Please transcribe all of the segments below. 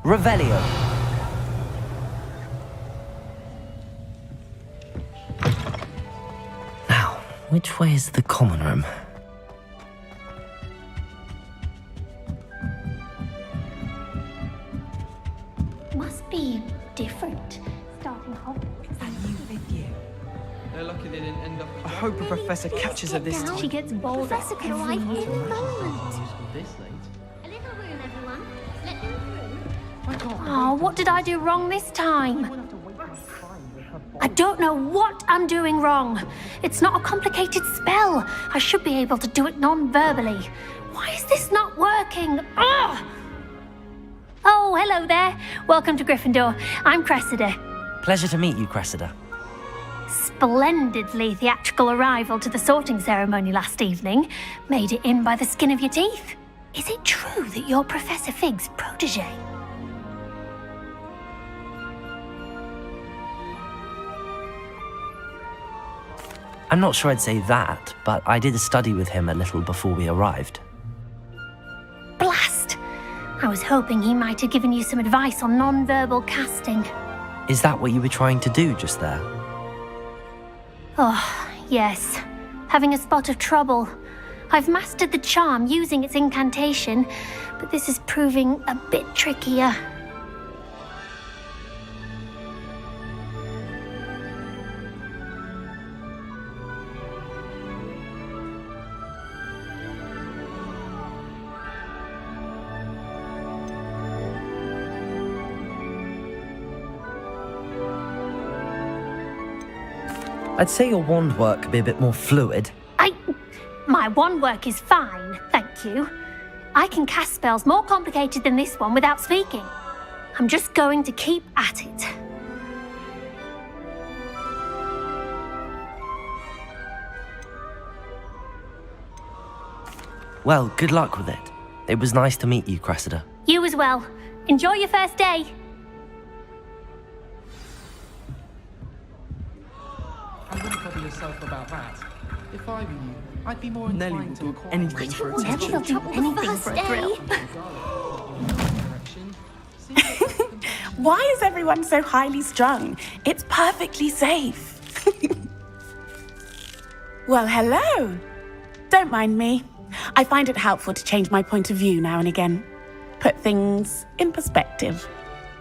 Revelio. Now, which way is the common room? Must be different. Starting Hogwarts. And you with you. They're lucky they didn't end up. I hope a professor catches her this time. She gets bolder. Professor could arrive any moment. This late. A little room, everyone. Let them through. Oh, what did I do wrong this time? I don't know what I'm doing wrong. It's not a complicated spell. I should be able to do it non-verbally. Why is this not working? Ugh! Oh, hello there. Welcome to Gryffindor. I'm Cressida. Pleasure to meet you, Cressida. Splendidly theatrical arrival to the sorting ceremony last evening. Made it in by the skin of your teeth. Is it true that you're Professor Fig's protege? I'm not sure I'd say that, but I did study with him a little before we arrived. Blast! I was hoping he might have given you some advice on non-verbal casting. Is that what you were trying to do just there? Oh, yes. Having a spot of trouble. I've mastered the charm using its incantation, but this is proving a bit trickier. I'd say your wand work could be a bit more fluid. My wand work is fine, thank you. I can cast spells more complicated than this one without speaking. I'm just going to keep at it. Well, good luck with it. It was nice to meet you, Cressida. You as well. Enjoy your first day. I wouldn't bother yourself about that. If I were you, I'd be more Nelly inclined to will do inquire anything for what attention. Never do anything for a thrill. direction. See Why is everyone so highly strung? It's perfectly safe. Well, hello. Don't mind me. I find it helpful to change my point of view now and again. Put things in perspective.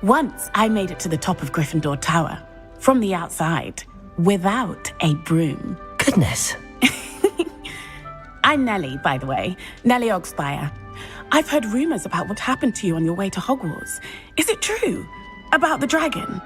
Once I made it to the top of Gryffindor Tower, from the outside, without a broom. Goodness. I'm Nellie, by the way. Nellie Ogspire. I've heard rumors about what happened to you on your way to Hogwarts. Is it true? About the dragon?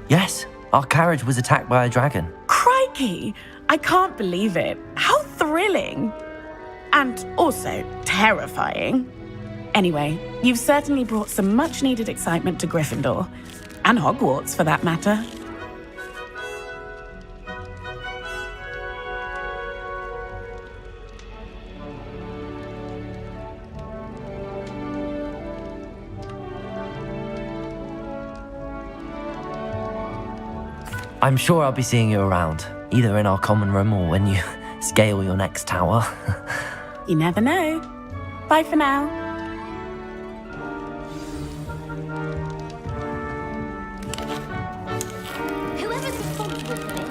Yes, our carriage was attacked by a dragon. Crikey! I can't believe it. How thrilling! And also terrifying. Anyway, you've certainly brought some much-needed excitement to Gryffindor. And Hogwarts, for that matter. I'm sure I'll be seeing you around, either in our common room or when you scale your next tower. You never know. Bye for now. Whoever's responsible for this.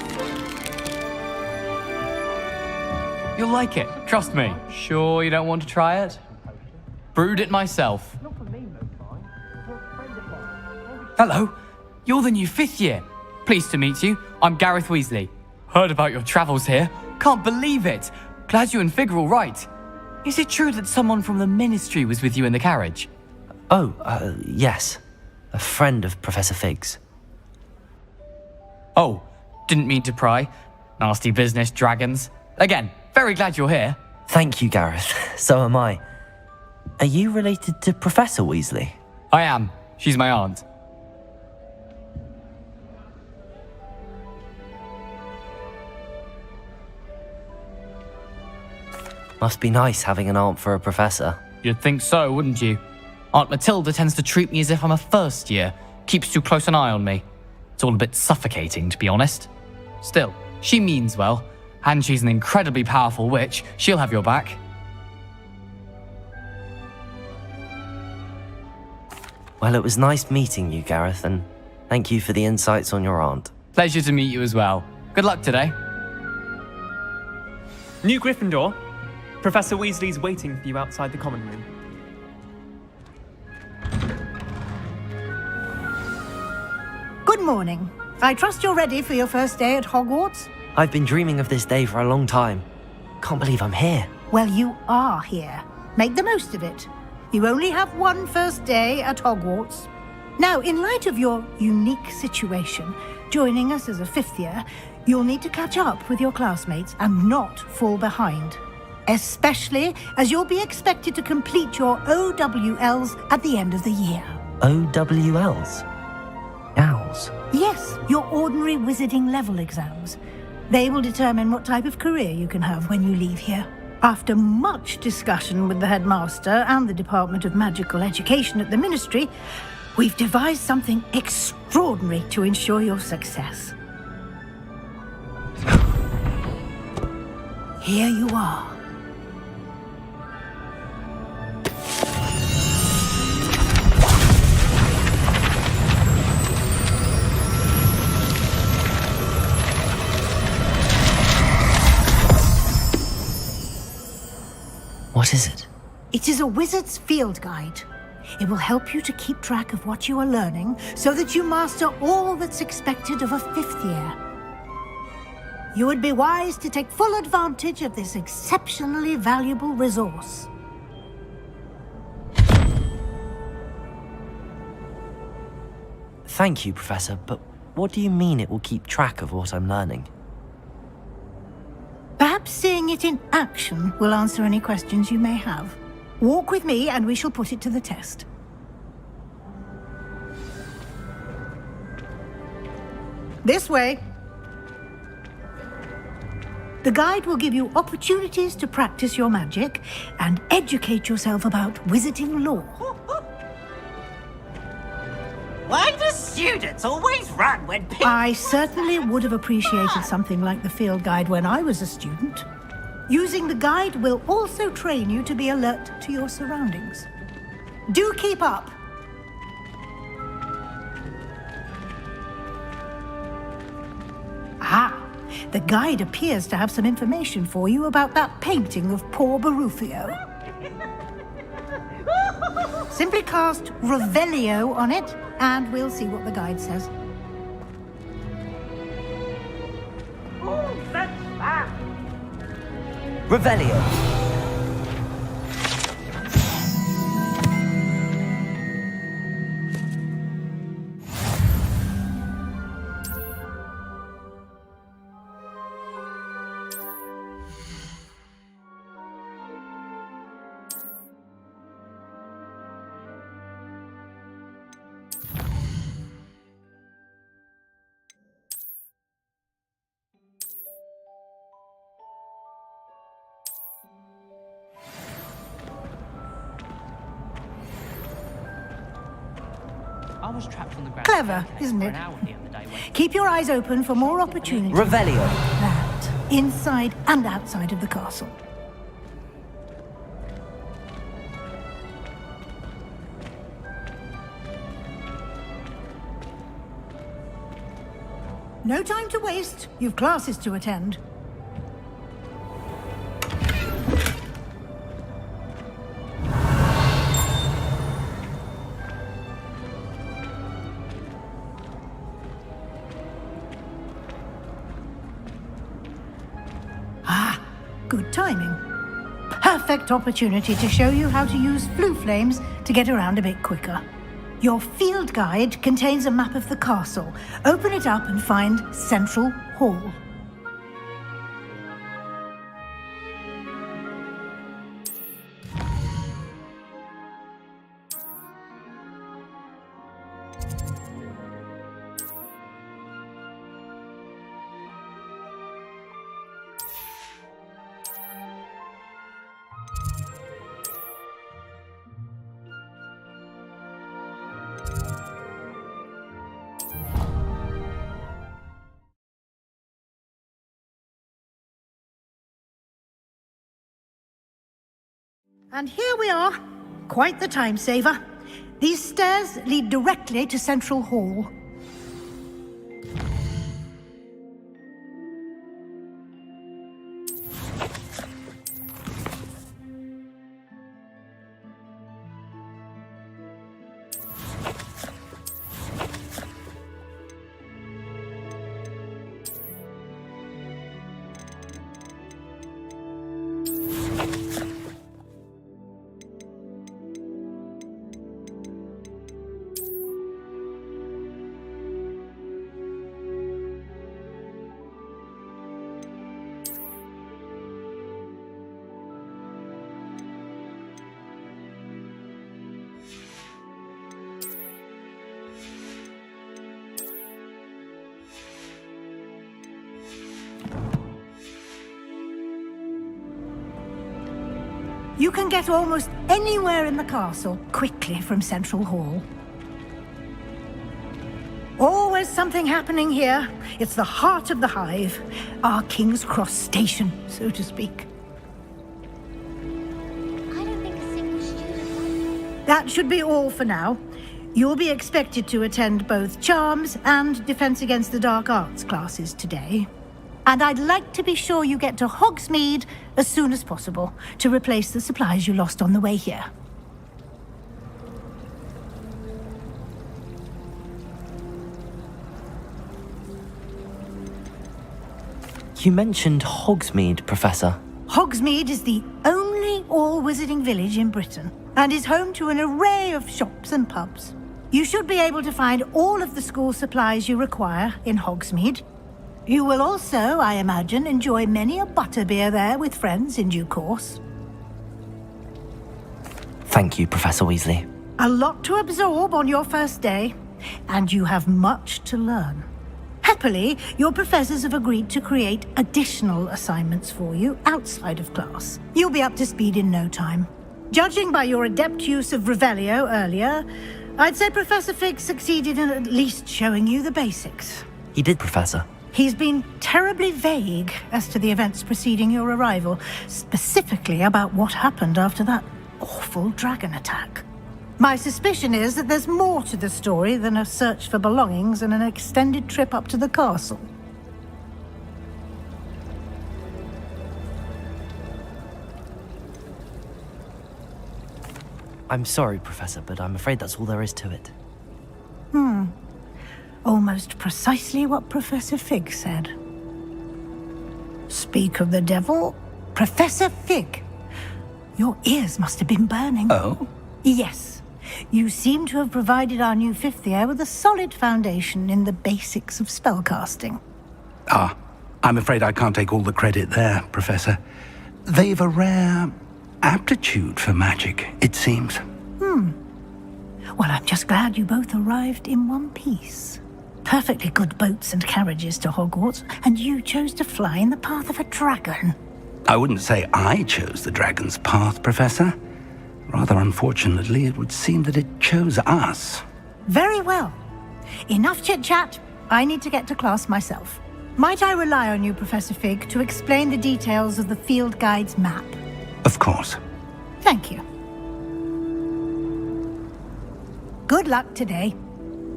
You'll like it, trust me. Sure you don't want to try it? Brewed it myself. Hello, you're the new 5th year. Pleased to meet you. I'm Gareth Weasley. Heard about your travels here. Can't believe it. Glad you and Fig are all right. Is it true that someone from the Ministry was with you in the carriage? Oh, yes. A friend of Professor Fig's. Oh, didn't mean to pry. Nasty business, dragons. Again, very glad you're here. Thank you, Gareth. So am I. Are you related to Professor Weasley? I am. She's my aunt. Must be nice having an aunt for a professor. You'd think so, wouldn't you? Aunt Matilda tends to treat me as if I'm a first year. Keeps too close an eye on me. It's all a bit suffocating, to be honest. Still, she means well. And she's an incredibly powerful witch. She'll have your back. Well, it was nice meeting you, Gareth, and thank you for the insights on your aunt. Pleasure to meet you as well. Good luck today. New Gryffindor. Professor Weasley's waiting for you outside the common room. Good morning. I trust you're ready for your first day at Hogwarts? I've been dreaming of this day for a long time. Can't believe I'm here. Well, you are here. Make the most of it. You only have one first day at Hogwarts. Now, in light of your unique situation, joining us as a fifth year, you'll need to catch up with your classmates and not fall behind. Especially as you'll be expected to complete your OWLs at the end of the year. OWLs? Owls? Yes, your ordinary wizarding level exams. They will determine what type of career you can have when you leave here. After much discussion with the headmaster and the Department of Magical Education at the Ministry, we've devised something extraordinary to ensure your success. Here you are. What is it? It is a wizard's field guide. It will help you to keep track of what you are learning so that you master all that's expected of a fifth year. You would be wise to take full advantage of this exceptionally valuable resource. Thank you, Professor, but what do you mean it will keep track of what I'm learning? Perhaps seeing it in action will answer any questions you may have. Walk with me and we shall put it to the test. This way. The guide will give you opportunities to practice your magic and educate yourself about wizarding lore. Why do students always run when people... I certainly would have appreciated something like the field guide when I was a student. Using the guide will also train you to be alert to your surroundings. Do keep up. Ah, the guide appears to have some information for you about that painting of poor Barufio. Simply cast Revelio on it, and we'll see what the guide says. Oh, that's bad. Revelio. I was trapped on the ground. Clever, isn't it? Keep your eyes open for more opportunities. Revelio. That, inside and outside of the castle. No time to waste. You've classes to attend. Ah, good timing. Perfect opportunity to show you how to use flue flames to get around a bit quicker. Your field guide contains a map of the castle. Open it up and find Central Hall. And here we are. Quite the time saver. These stairs lead directly to Central Hall. You can get almost anywhere in the castle quickly from Central Hall. Always something happening here. It's the heart of the hive, our King's Cross station, so to speak. I don't think a single student... That should be all for now. You'll be expected to attend both Charms and Defense Against the Dark Arts classes today. And I'd like to be sure you get to Hogsmeade as soon as possible to replace the supplies you lost on the way here. You mentioned Hogsmeade, Professor. Hogsmeade is the only all-wizarding village in Britain and is home to an array of shops and pubs. You should be able to find all of the school supplies you require in Hogsmeade. You will also, I imagine, enjoy many a butterbeer there with friends in due course. Thank you, Professor Weasley. A lot to absorb on your first day, and you have much to learn. Happily, your professors have agreed to create additional assignments for you outside of class. You'll be up to speed in no time. Judging by your adept use of Revelio earlier, I'd say Professor Fig succeeded in at least showing you the basics. He did, Professor. He's been terribly vague as to the events preceding your arrival, specifically about what happened after that awful dragon attack. My suspicion is that there's more to the story than a search for belongings and an extended trip up to the castle. I'm sorry, Professor, but I'm afraid that's all there is to it. Almost precisely what Professor Fig said. Speak of the devil, Professor Fig. Your ears must have been burning. Oh? Yes. You seem to have provided our new fifth year with a solid foundation in the basics of spellcasting. Ah, I'm afraid I can't take all the credit there, Professor. They've a rare aptitude for magic, it seems. Well, I'm just glad you both arrived in one piece. Perfectly good boats and carriages to Hogwarts, and you chose to fly in the path of a dragon. I wouldn't say I chose the dragon's path, Professor. Rather unfortunately, it would seem that it chose us. Very well. Enough chit-chat. I need to get to class myself. Might I rely on you, Professor Fig, to explain the details of the field guide's map? Of course. Thank you. Good luck today.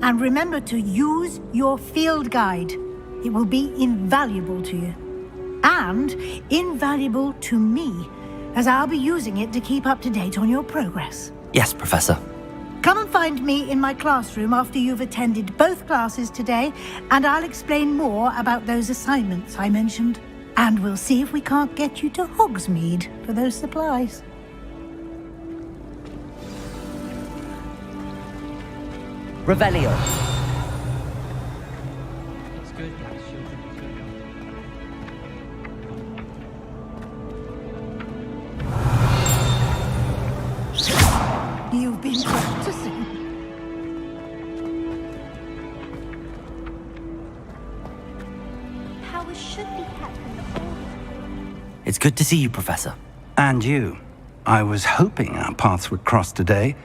And remember to use your field guide. It will be invaluable to you. And invaluable to me, as I'll be using it to keep up to date on your progress. Yes, Professor. Come and find me in my classroom after you've attended both classes today, and I'll explain more about those assignments I mentioned. And we'll see if we can't get you to Hogsmeade for those supplies. Revelio. It's good, guys. You've been practicing. Powers should be kept in the order. It's good to see you, Professor. And you. I was hoping our paths would cross today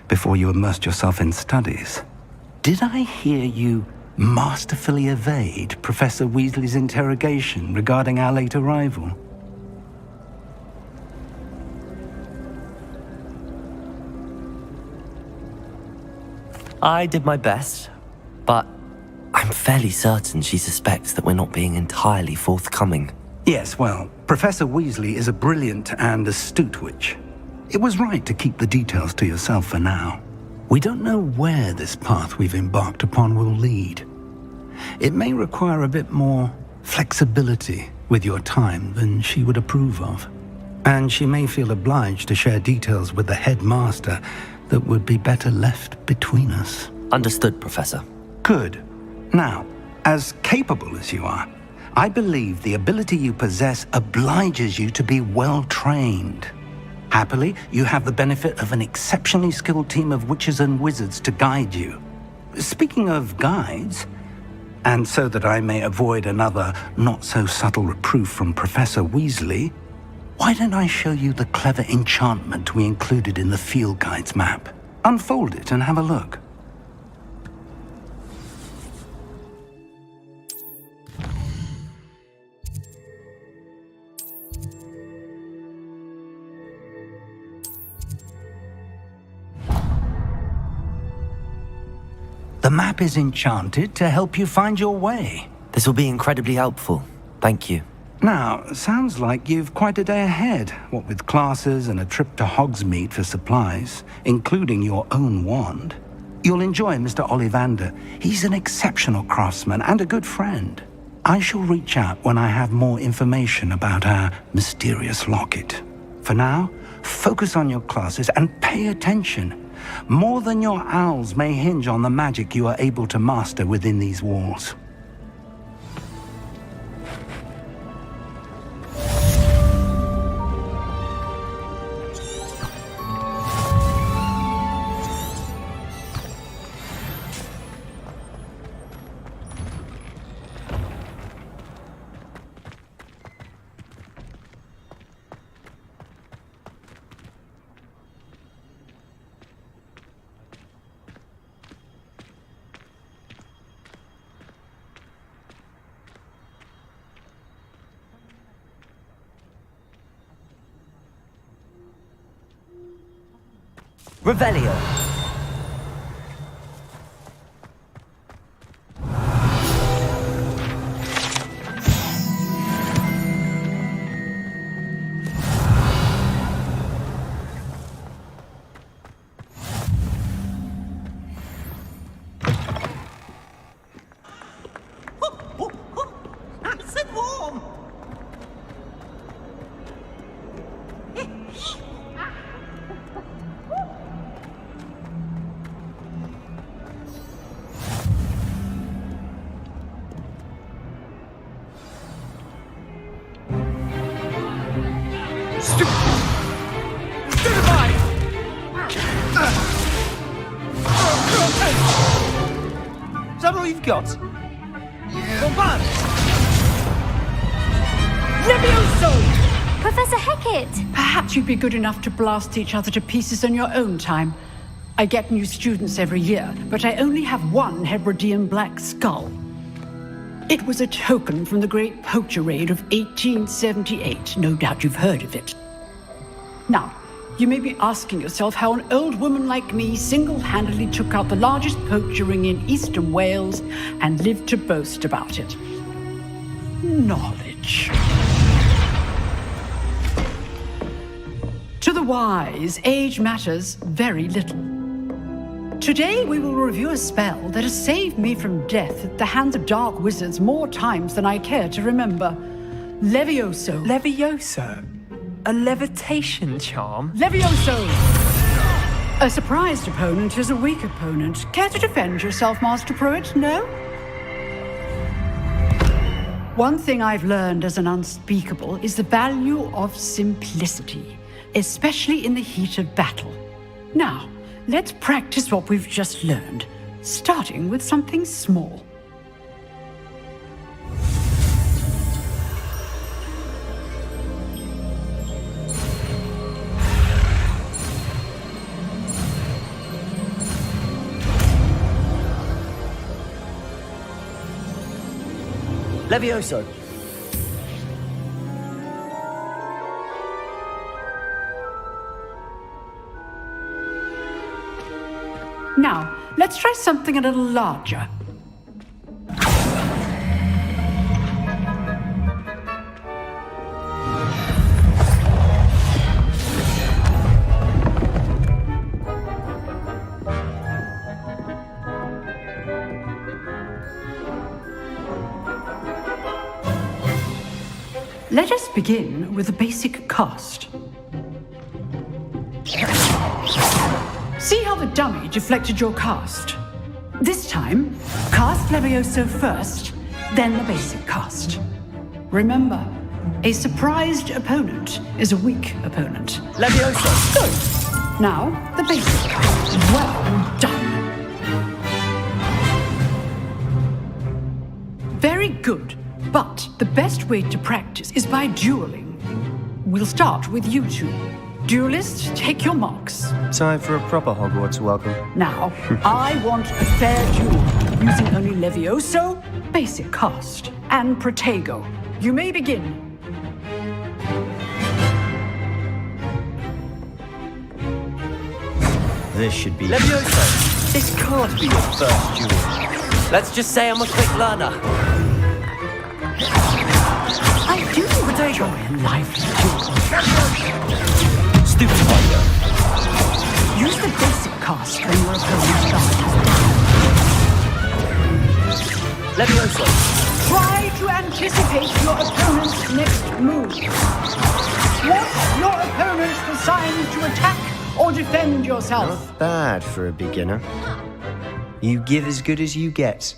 before you immersed yourself in studies. Did I hear you masterfully evade Professor Weasley's interrogation regarding our late arrival? I did my best, but I'm fairly certain she suspects that we're not being entirely forthcoming. Yes, well, Professor Weasley is a brilliant and astute witch. It was right to keep the details to yourself for now. We don't know where this path we've embarked upon will lead. It may require a bit more flexibility with your time than she would approve of. And she may feel obliged to share details with the headmaster that would be better left between us. Understood, Professor. Good. Now, as capable as you are, I believe the ability you possess obliges you to be well trained. Happily, you have the benefit of an exceptionally skilled team of witches and wizards to guide you. Speaking of guides, and so that I may avoid another not-so-subtle reproof from Professor Weasley, why don't I show you the clever enchantment we included in the field guide's map? Unfold it and have a look. The map is enchanted to help you find your way. This will be incredibly helpful. Thank you. Now, sounds like you've quite a day ahead, what with classes and a trip to Hogsmeade for supplies, including your own wand. You'll enjoy Mr. Ollivander. He's an exceptional craftsman and a good friend. I shall reach out when I have more information about our mysterious locket. For now, focus on your classes and pay attention. More than your owls may hinge on the magic you are able to master within these walls. Revelio. Nice and warm. Is that all you've got? Bombard! Levioso! Professor Hecat! Perhaps you'd be good enough to blast each other to pieces in your own time. I get new students every year, but I only have one Hebridean black skull. It was a token from the Great Poacher Raid of 1878. No doubt you've heard of it. Now, you may be asking yourself how an old woman like me single-handedly took out the largest poacher ring in eastern Wales and lived to boast about it. Knowledge. To the wise, age matters very little. Today we will review a spell that has saved me from death at the hands of dark wizards more times than I care to remember. Levioso. Levioso? A levitation charm? Levioso! A surprised opponent is a weak opponent. Care to defend yourself, Master Pruitt? No? One thing I've learned as an unspeakable is the value of simplicity, especially in the heat of battle. Now, let's practice what we've just learned, starting with something small. Levioso. Now, let's try something a little larger. Let us begin with the basic cast. See how the dummy deflected your cast? This time, cast Levioso first, then the basic cast. Remember, a surprised opponent is a weak opponent. Levioso! Good. Now, the basic cast. Well done. Very good. But the best way to practice is by dueling. We'll start with you two. Duelists, take your marks. Time for a proper Hogwarts welcome. Now, I want a fair duel, using only Levioso, basic cast, and Protego. You may begin. This should be... Levioso! This can't be your first duel. Let's just say I'm a quick learner. I do enjoy a lively duel. Stupid fighter. Use the basic cast when your opponent's guard is down. Levioso! Try to anticipate your opponent's next move. Watch your opponent decide to attack or defend yourself. Not bad for a beginner. You give as good as you get.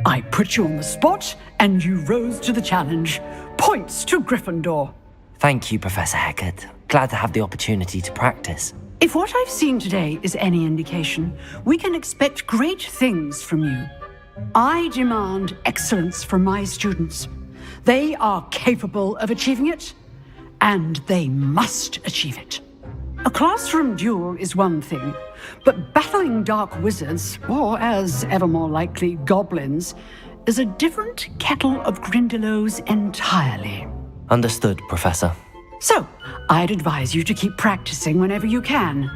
I put you on the spot, and you rose to the challenge. Points to Gryffindor. Thank you, Professor Hecat. Glad to have the opportunity to practice. If what I've seen today is any indication, we can expect great things from you. I demand excellence from my students. They are capable of achieving it, and they must achieve it. A classroom duel is one thing, but battling dark wizards, or as ever more likely, goblins, is a different kettle of Grindylows entirely. Understood, Professor. So, I'd advise you to keep practicing whenever you can.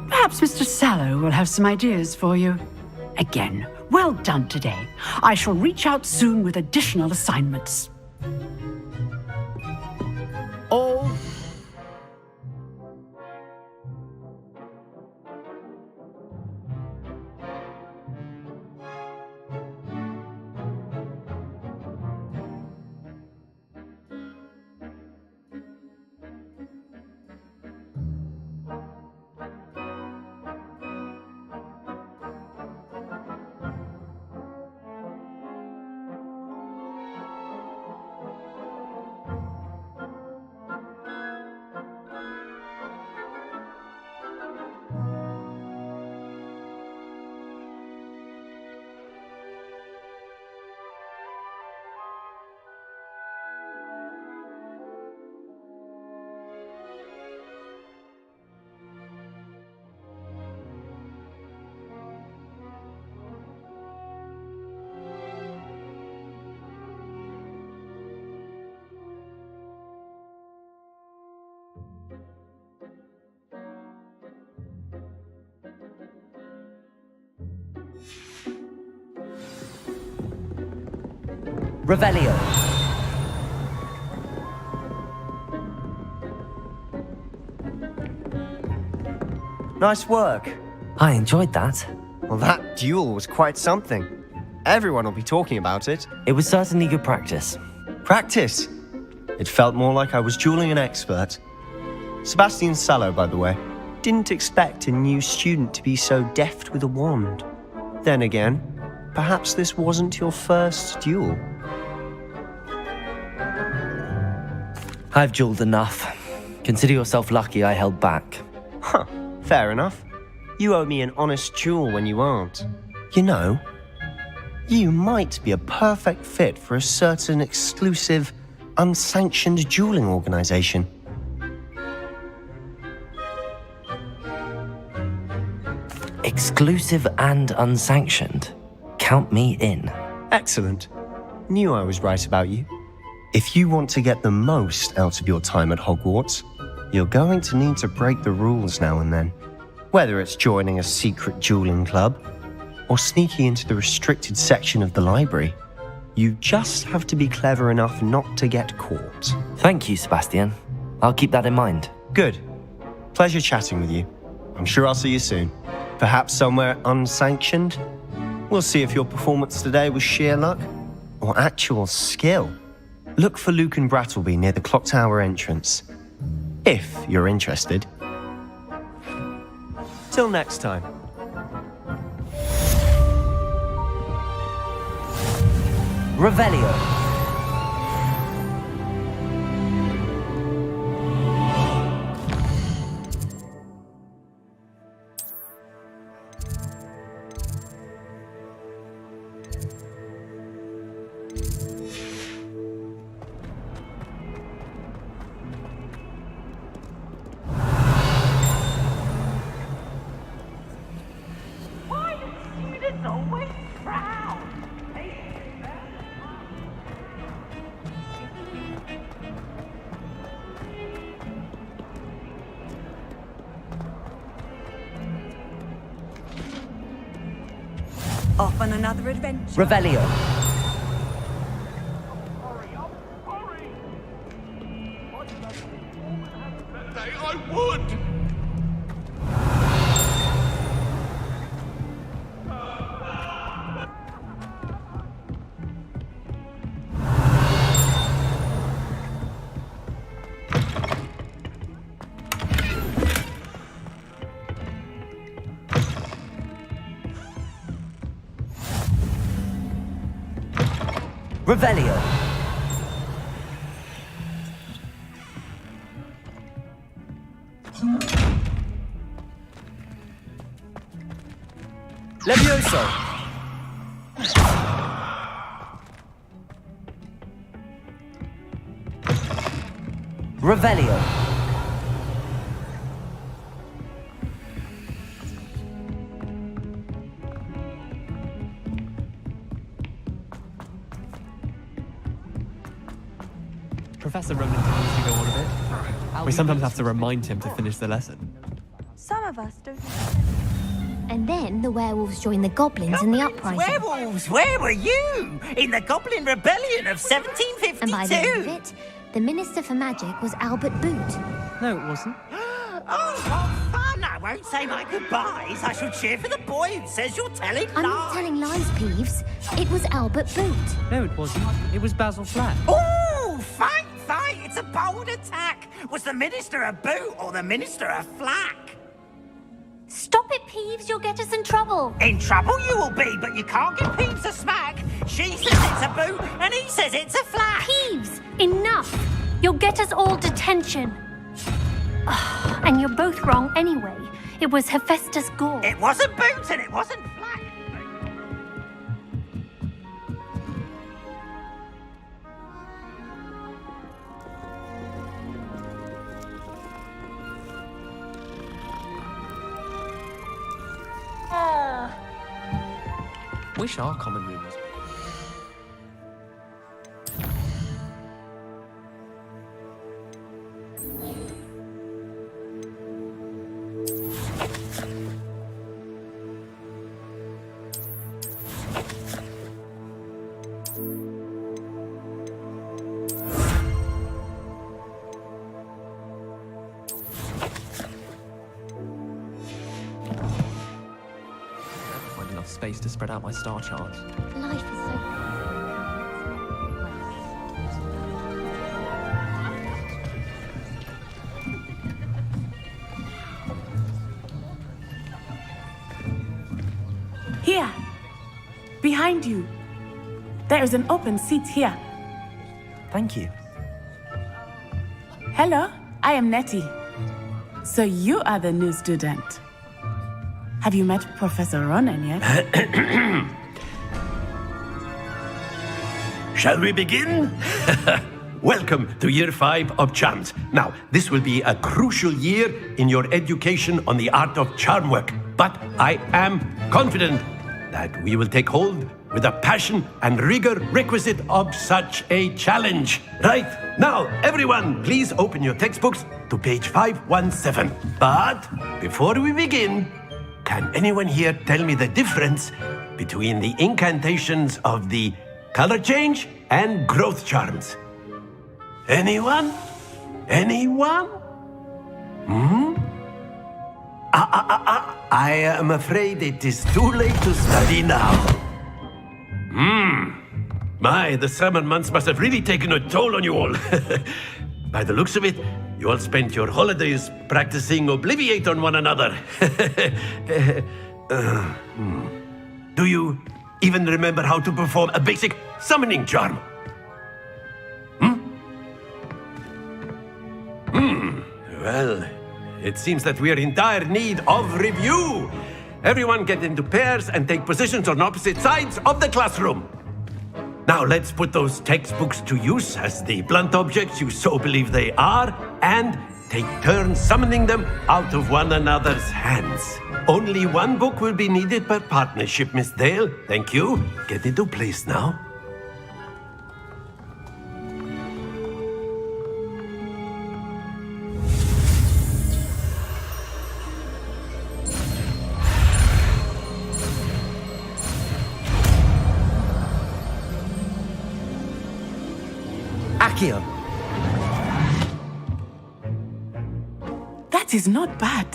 Perhaps Mr. Sallow will have some ideas for you. Again, well done today. I shall reach out soon with additional assignments. All Revelio. Nice work. I enjoyed that. Well, that duel was quite something. Everyone will be talking about it. It was certainly good practice. Practice? It felt more like I was dueling an expert. Sebastian Sallow, by the way. Didn't expect a new student to be so deft with a wand. Then again, perhaps this wasn't your first duel. I've dueled enough. Consider yourself lucky I held back. Huh, fair enough. You owe me an honest duel when you aren't. You know, you might be a perfect fit for a certain exclusive, unsanctioned dueling organization. Exclusive and unsanctioned. Count me in. Excellent. Knew I was right about you. If you want to get the most out of your time at Hogwarts, you're going to need to break the rules now and then. Whether it's joining a secret dueling club or sneaking into the restricted section of the library, you just have to be clever enough not to get caught. Thank you, Sebastian. I'll keep that in mind. Good. Pleasure chatting with you. I'm sure I'll see you soon. Perhaps somewhere unsanctioned? We'll see if your performance today was sheer luck or actual skill. Look for Luke and Brattleby near the clock tower entrance, if you're interested. Till next time. Revelio. Off on another adventure. Revelio. I would! Revelio. Levioso. Revelio. Professor Ronan continues to go on a bit. We sometimes have to remind him to finish the lesson. Some of us don't. And then the werewolves joined the goblins in the uprising. Werewolves, where were you? In the Goblin Rebellion of 1752? And by the end of it, the Minister for Magic was Albert Boot. No, it wasn't. Oh, what fun! I won't say my goodbyes. I shall cheer for the boy who says you're telling lies. I'm not telling lies, Peeves. It was Albert Boot. No, it wasn't. It was Basil Flack. Oh, fight! It's a bold attack. Was the Minister a boot or the Minister a flack? Stop it, Peeves. You'll get us in trouble. In trouble you will be, but you can't give Peeves a smack. She says it's a boot and he says it's a flack. Peeves, enough. You'll get us all detention. And you're both wrong anyway. It was Hephaestus Gore. It wasn't boot and it wasn't flack. Wish our common room was. Space to spread out my star charts. Life is so... Here. Behind you. There is an open seat here. Thank you. Hello, I am Nettie. So you are the new student. Have you met Professor Ronan yet? Shall we begin? Welcome to Year 5 of Charms. Now, this will be a crucial year in your education on the art of charm work, but I am confident that we will take hold with the passion and rigor requisite of such a challenge. Right, now, everyone, please open your textbooks to page 517. But before we begin, can anyone here tell me the difference between the incantations of the color change and growth charms? Anyone? Anyone? I am afraid it is too late to study now. My, the summer months must have really taken a toll on you all. By the looks of it, you all spent your holidays practicing Obliviate on one another. Do you even remember how to perform a basic summoning charm? Well, it seems that we are in dire need of review. Everyone get into pairs and take positions on opposite sides of the classroom. Now let's put those textbooks to use as the blunt objects you so believe they are, and take turns summoning them out of one another's hands. Only one book will be needed per partnership, Miss Dale. Thank you. Get into place now. Accio. That is not bad.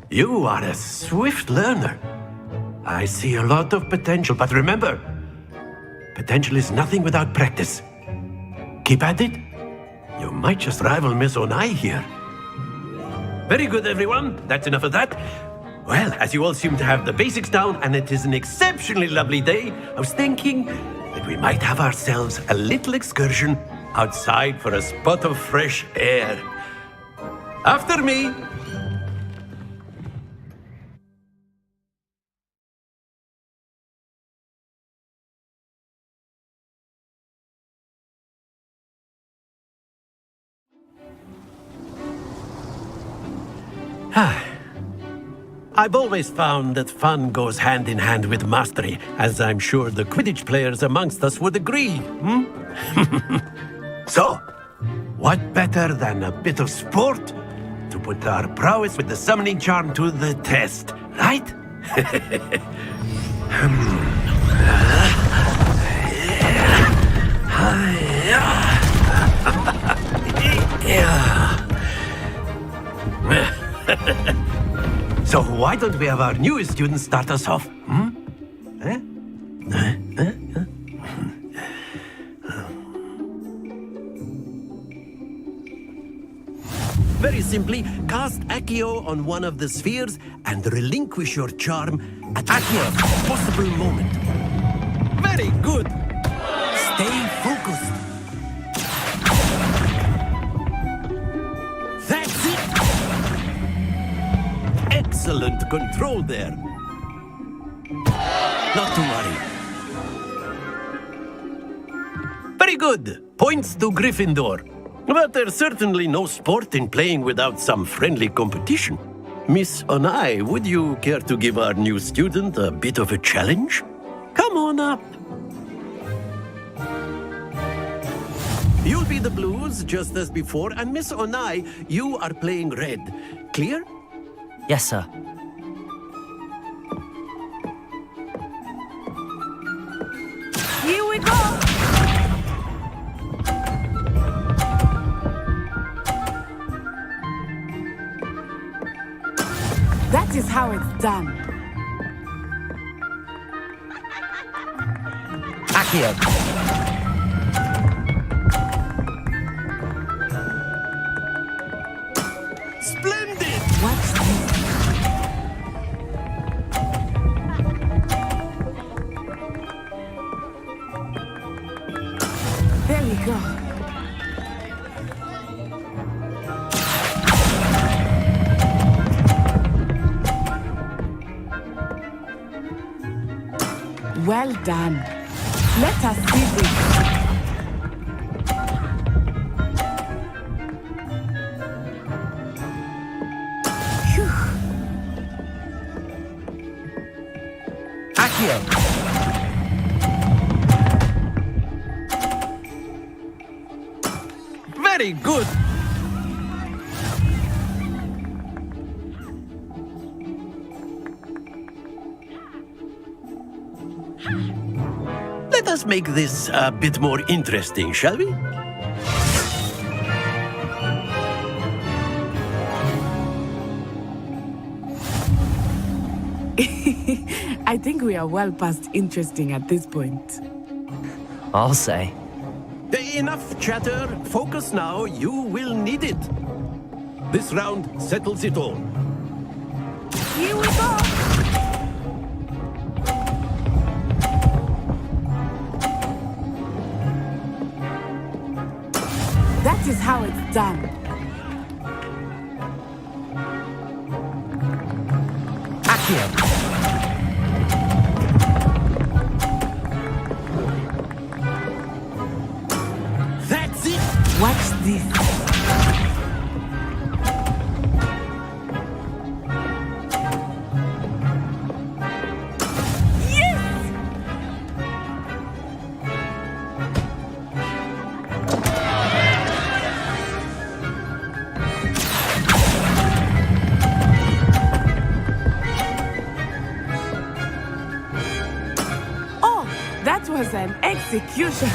You are a swift learner. I see a lot of potential, but remember, potential is nothing without practice. Keep at it. You might just rival Miss Onai here. Very good, everyone. That's enough of that. Well, as you all seem to have the basics down, and it is an exceptionally lovely day, I was thinking that we might have ourselves a little excursion outside for a spot of fresh air. After me. I've always found that fun goes hand in hand with mastery, as I'm sure the Quidditch players amongst us would agree. So, what better than a bit of sport to put our prowess with the summoning charm to the test, right? So why don't we have our newest student start us off? Very simply, cast Accio on one of the spheres and relinquish your charm at the possible moment. Very good. Stay focused. That's it. Excellent control there. Not to worry. Very good. Points to Gryffindor. But there's certainly no sport in playing without some friendly competition. Miss Onai, would you care to give our new student a bit of a challenge? Come on up. You'll be the blues, just as before, and Miss Onai, you are playing red. Clear? Yes, sir. Here we go! That is how it's done. Accio. Splendid! Watch this. There we go. Well done. Let us see this. Accio. Very good. Let us make this a bit more interesting, shall we? I think we are well past interesting at this point. I'll say. Enough chatter. Focus now. You will need it. This round settles it all. Here we go! That is how it's done. Accio. That's it. Watch this. That was an execution.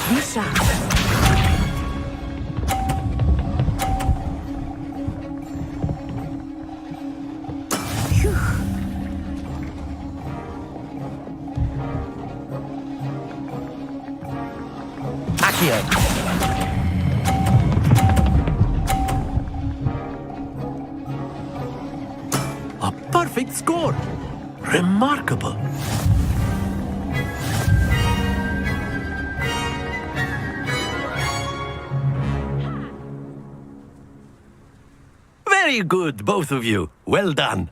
Be sharp. Phew. Accio. A perfect score. Remarkable. Very good, both of you. Well done.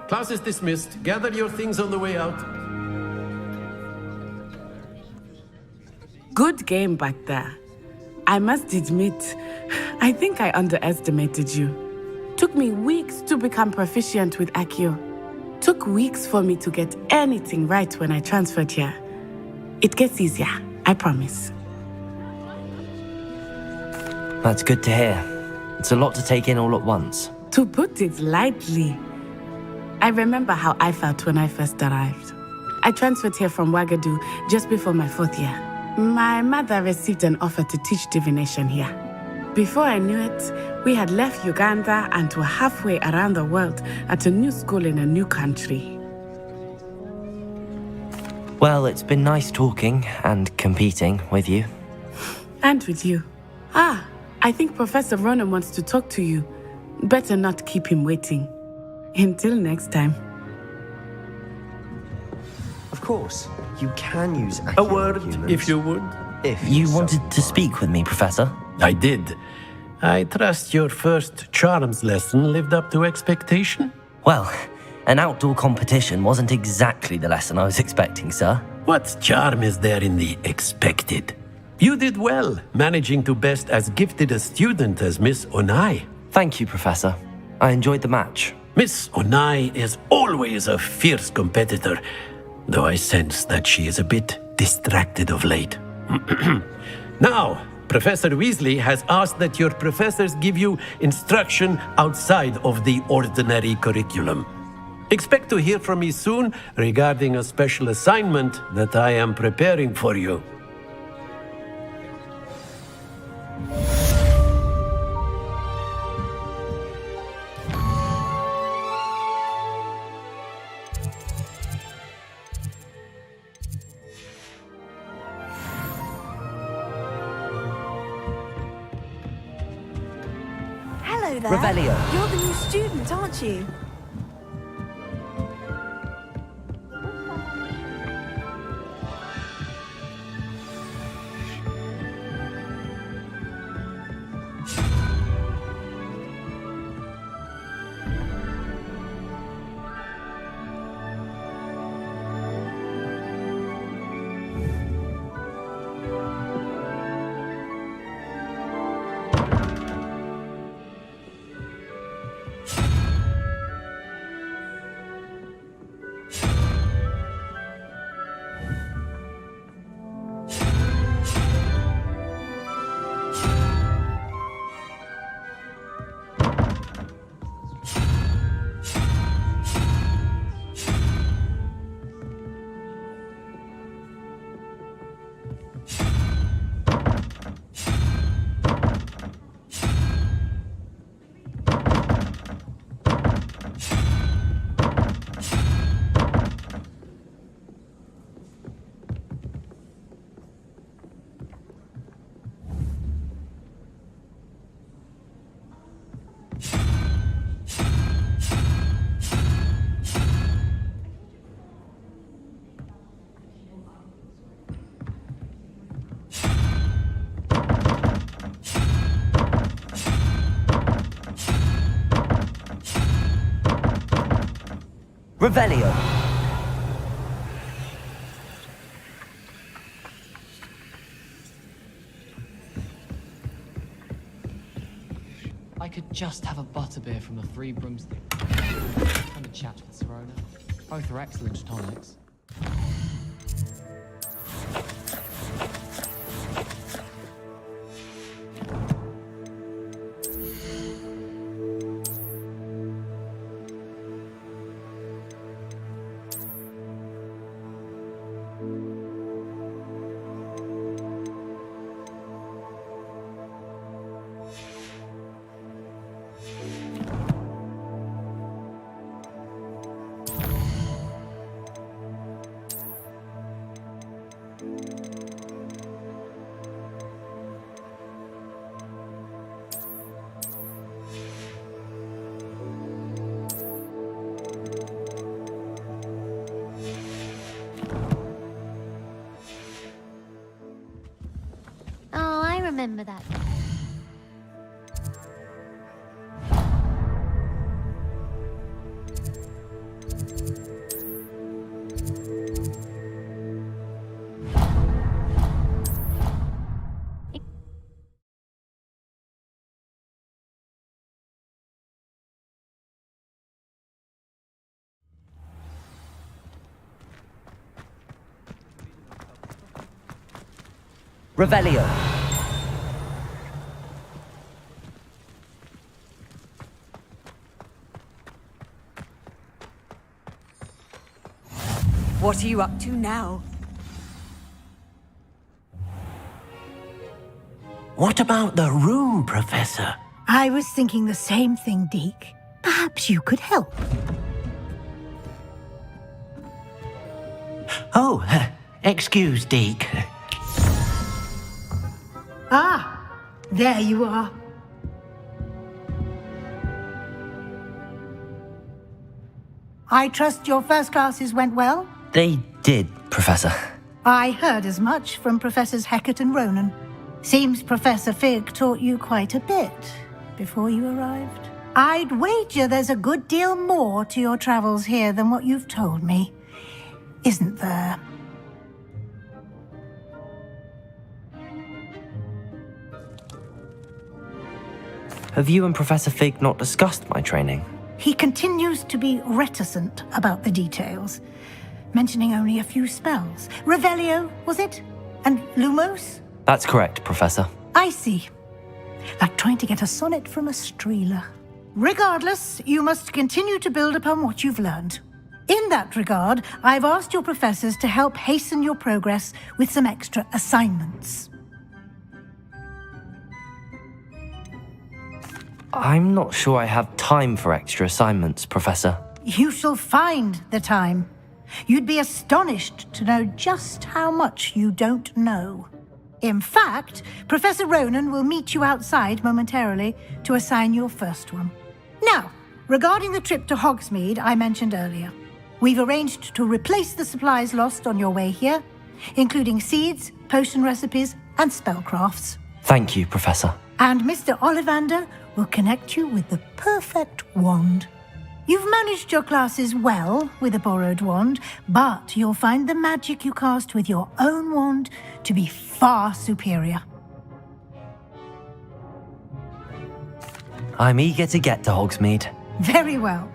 Class is dismissed. Gather your things on the way out. Good game back there. I must admit, I think I underestimated you. Took me weeks to become proficient with Accio. Took weeks for me to get anything right when I transferred here. It gets easier, I promise. That's good to hear. It's a lot to take in all at once. To put it lightly, I remember how I felt when I first arrived. I transferred here from Ouagadougou just before my 4th year. My mother received an offer to teach divination here. Before I knew it, we had left Uganda and were halfway around the world at a new school in a new country. Well, it's been nice talking and competing with you. And with you. Ah, I think Professor Ronan wants to talk to you. Better not keep him waiting. Until next time. Of course, you can use A word, if you would. If You wanted to speak with me, Professor? I did. I trust your first charms lesson lived up to expectation? Well, an outdoor competition wasn't exactly the lesson I was expecting, sir. What charm is there in the expected? You did well, managing to best as gifted a student as Miss Onai. Thank you, Professor. I enjoyed the match. Miss Onai is always a fierce competitor, though I sense that she is a bit distracted of late. Now, Professor Weasley has asked that your professors give you instruction outside of the ordinary curriculum. Expect to hear from me soon regarding a special assignment that I am preparing for you. Hello there. Revelio. You're the new student, aren't you? Revelio. I could just have a butterbeer from the Three Broomsticks. And a chat with Serona. Both are excellent tonics. Oh, I remember that. Revelio. What are you up to now? What about the room, Professor? I was thinking the same thing, Deke. Perhaps you could help. Oh, excuse, Deke. Ah, there you are. I trust your first classes went well? They did, Professor. I heard as much from Professors Hecat and Ronan. Seems Professor Fig taught you quite a bit before you arrived. I'd wager there's a good deal more to your travels here than what you've told me. Isn't there? Have you and Professor Fig not discussed my training? He continues to be reticent about the details, mentioning only a few spells. Revelio, was it? And Lumos? That's correct, Professor. I see. Like trying to get a sonnet from a streeler. Regardless, you must continue to build upon what you've learned. In that regard, I've asked your professors to help hasten your progress with some extra assignments. I'm not sure I have time for extra assignments, Professor. You shall find the time. You'd be astonished to know just how much you don't know. In fact, Professor Ronan will meet you outside momentarily to assign your first one. Now, regarding the trip to Hogsmeade I mentioned earlier, we've arranged to replace the supplies lost on your way here, including seeds, potion recipes, and spellcrafts. Thank you, Professor. And Mr. Ollivander will connect you with the perfect wand. You've managed your classes well with a borrowed wand, but you'll find the magic you cast with your own wand to be far superior. I'm eager to get to Hogsmeade. Very well.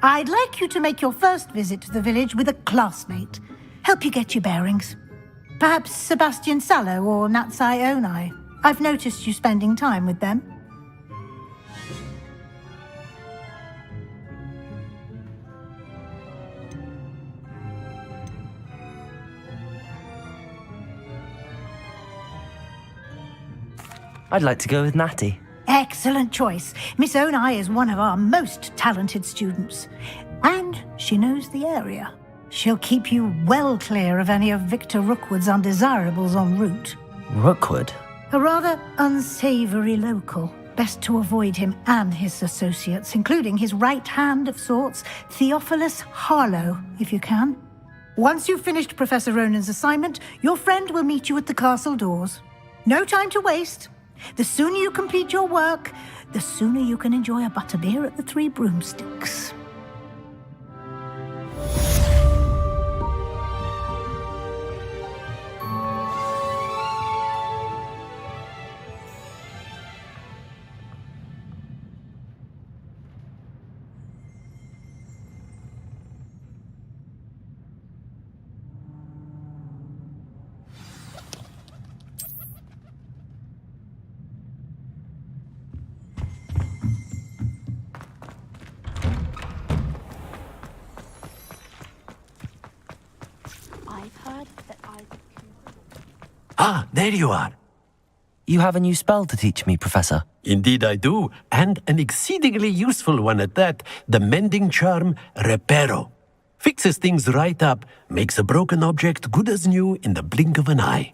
I'd like you to make your first visit to the village with a classmate. Help you get your bearings. Perhaps Sebastian Sallow or Natsai Onai. I've noticed you spending time with them. I'd like to go with Natty. Excellent choice. Miss Onai is one of our most talented students. And she knows the area. She'll keep you well clear of any of Victor Rookwood's undesirables en route. Rookwood? A rather unsavory local. Best to avoid him and his associates, including his right hand of sorts, Theophilus Harlow, if you can. Once you've finished Professor Ronan's assignment, your friend will meet you at the castle doors. No time to waste. The sooner you complete your work, the sooner you can enjoy a butterbeer at the Three Broomsticks. Ah, there you are. You have a new spell to teach me, Professor. Indeed I do, and an exceedingly useful one at that. The mending charm, Reparo. Fixes things right up, makes a broken object good as new in the blink of an eye.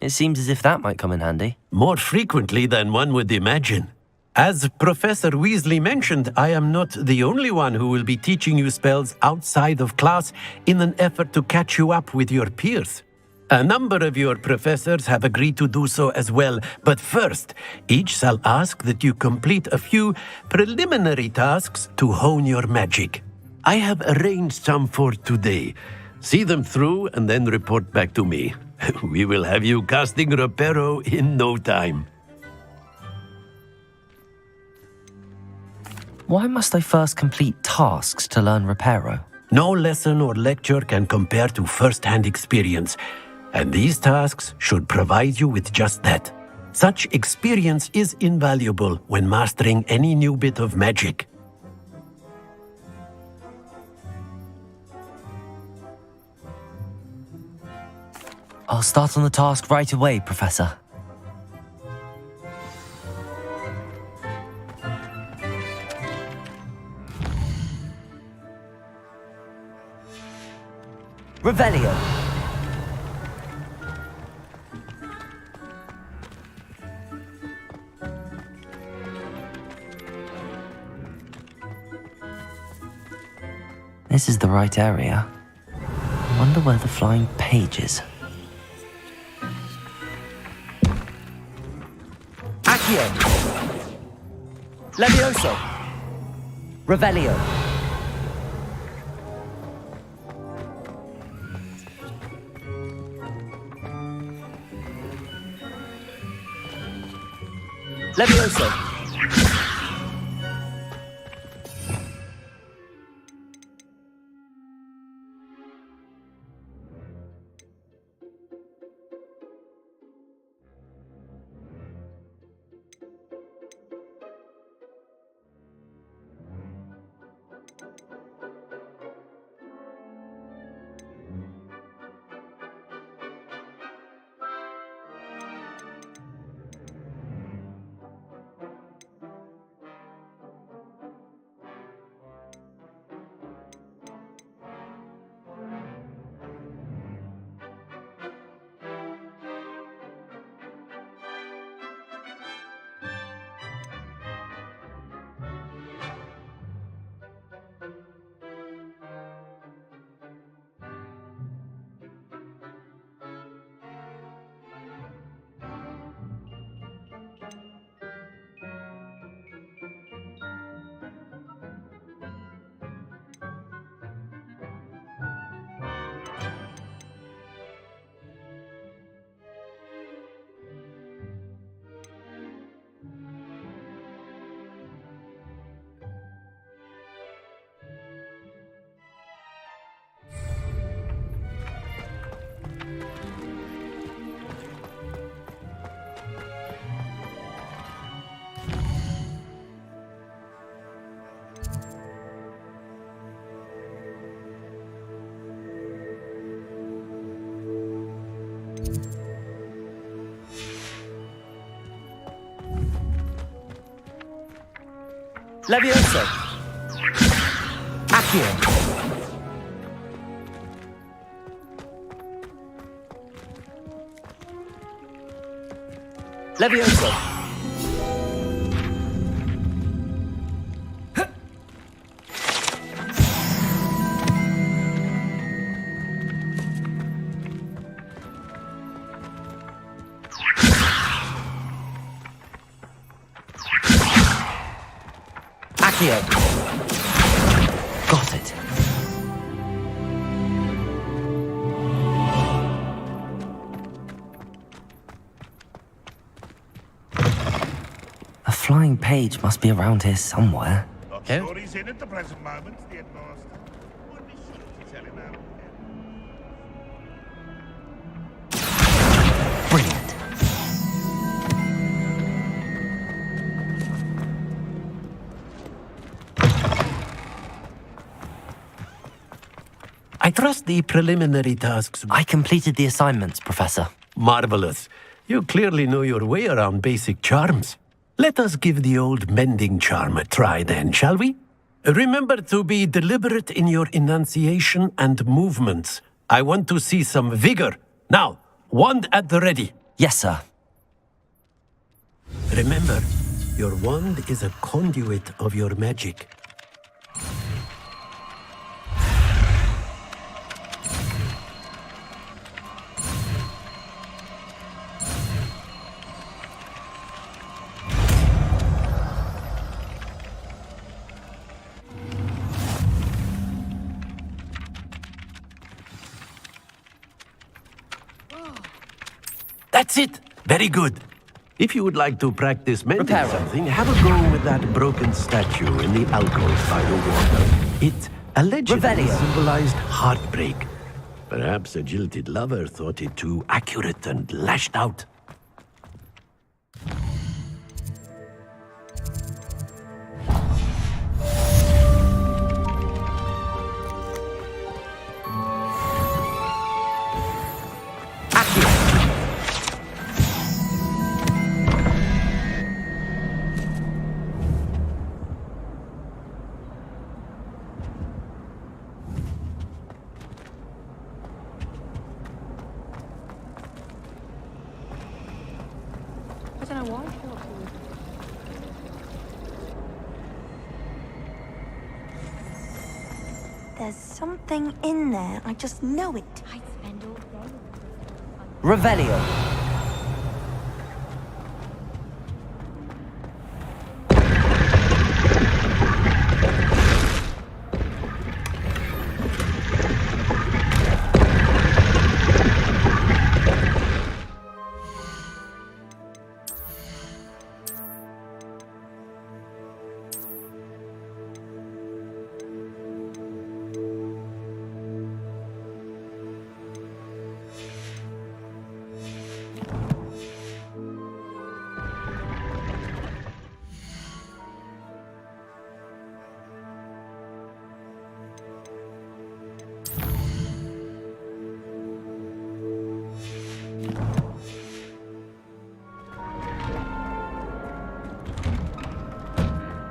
It seems as if that might come in handy. More frequently than one would imagine. As Professor Weasley mentioned, I am not the only one who will be teaching you spells outside of class in an effort to catch you up with your peers. A number of your professors have agreed to do so as well, but first, each shall ask that you complete a few preliminary tasks to hone your magic. I have arranged some for today. See them through and then report back to me. We will have you casting Reparo in no time. Why must I first complete tasks to learn Reparo? No lesson or lecture can compare to first-hand experience, and these tasks should provide you with just that. Such experience is invaluable when mastering any new bit of magic. I'll start on the task right away, Professor. Revelio. This is the right area. I wonder where the flying page is. Accio! Levioso! Revelio! Levioso! Levioso! Accio! Levioso! Got it. A flying page must be around here somewhere. Not sure he's in at the present moment, the headmaster. Would be sure to tell him out. Brilliant. I trust the preliminary tasks. I completed the assignments, Professor. Marvelous. You clearly know your way around basic charms. Let us give the old mending charm a try then, shall we? Remember to be deliberate in your enunciation and movements. I want to see some vigor. Now, wand at the ready. Yes, sir. Remember, your wand is a conduit of your magic. That's it. Very good. If you would like to practice mending something, have a go with that broken statue in the alcove by the water. It allegedly symbolized heartbreak. Perhaps a jilted lover thought it too accurate and lashed out. I don't know why I feel like There's something in there. I just know it. I spend all day. Revelio.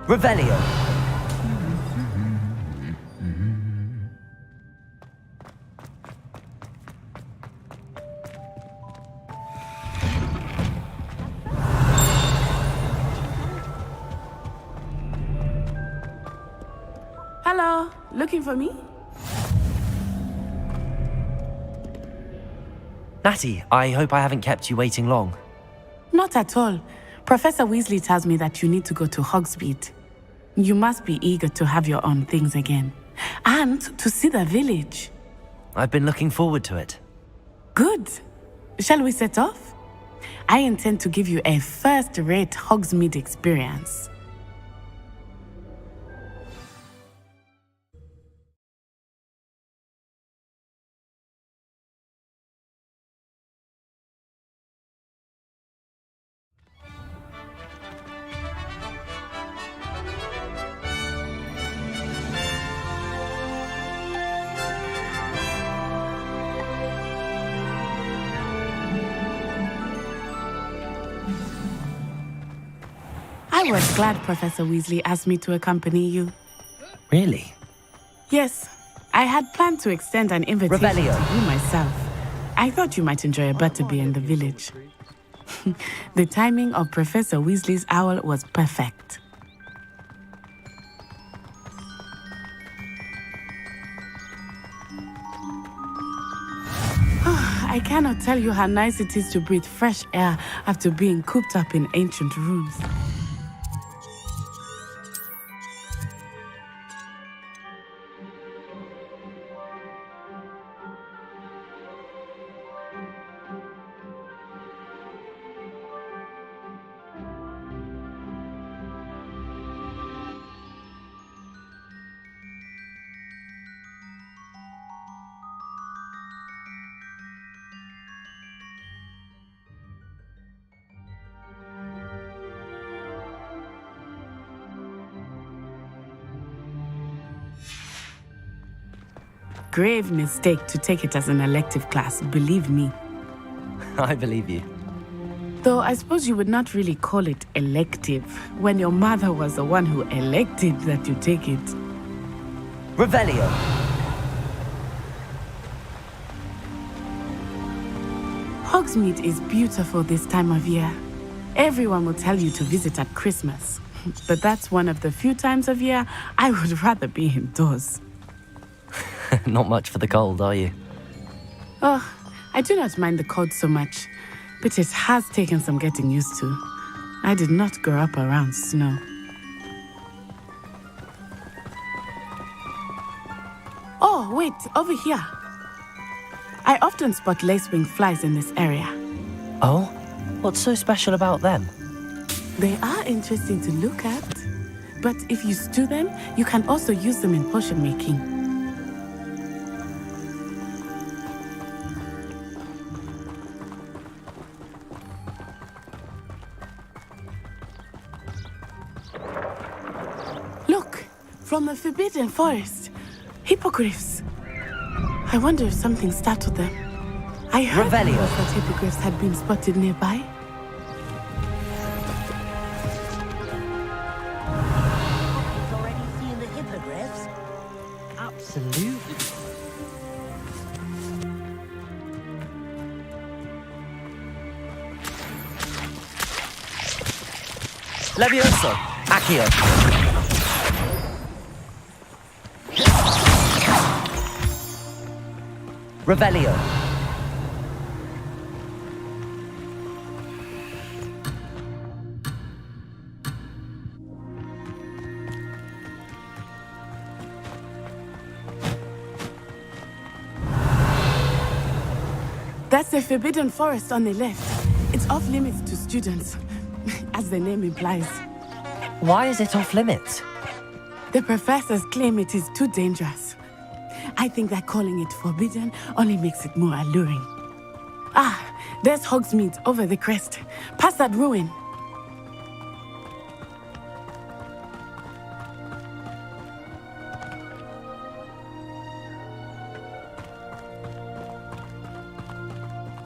Revelio. Hello, looking for me? Natty, I hope I haven't kept you waiting long. Not at all. Professor Weasley tells me that you need to go to Hogsmeade. You must be eager to have your own things again. And to see the village. I've been looking forward to it. Good. Shall we set off? I intend to give you a first-rate Hogsmeade experience. I was glad Professor Weasley asked me to accompany you. Really? Yes, I had planned to extend an invitation Revelio. to you myself. I thought you might enjoy a butterbeer in the village. The timing of Professor Weasley's owl was perfect. I cannot tell you how nice it is to breathe fresh air after being cooped up in ancient rooms. Grave mistake to take it as an elective class, believe me. I believe you. Though I suppose you would not really call it elective when your mother was the one who elected that you take it. Revelio. Hogsmeade is beautiful this time of year. Everyone will tell you to visit at Christmas. But that's one of the few times of year I would rather be indoors. Not much for the cold, are you? Oh, I do not mind the cold so much, but it has taken some getting used to. I did not grow up around snow. Oh, wait, over here. I often spot lacewing flies in this area. Oh? What's so special about them? They are interesting to look at, but if you stew them, you can also use them in potion making. Look, from the Forbidden Forest, hippogriffs. I wonder if something startled them. I heard Revelio. that hippogriffs had been spotted nearby. Already seen the hippogriffs? Absolutely. Levioso. Accio. Revelio. That's the Forbidden Forest on the left. It's off limits to students, as the name implies. Why is it off limits? The professors claim it is too dangerous. I think that calling it forbidden only makes it more alluring. Ah, there's Hogsmeade over the crest, past that ruin.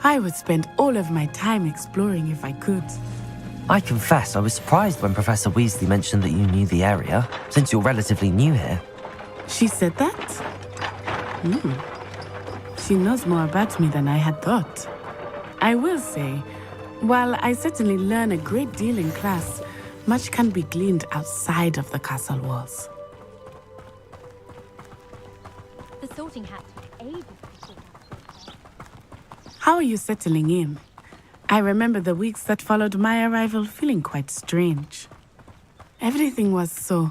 I would spend all of my time exploring if I could. I confess I was surprised when Professor Weasley mentioned that you knew the area, since you're relatively new here. She said that? She knows more about me than I had thought. I will say, while I certainly learn a great deal in class, much can be gleaned outside of the castle walls. The sorting hat. How are you settling in? I remember the weeks that followed my arrival feeling quite strange. Everything was so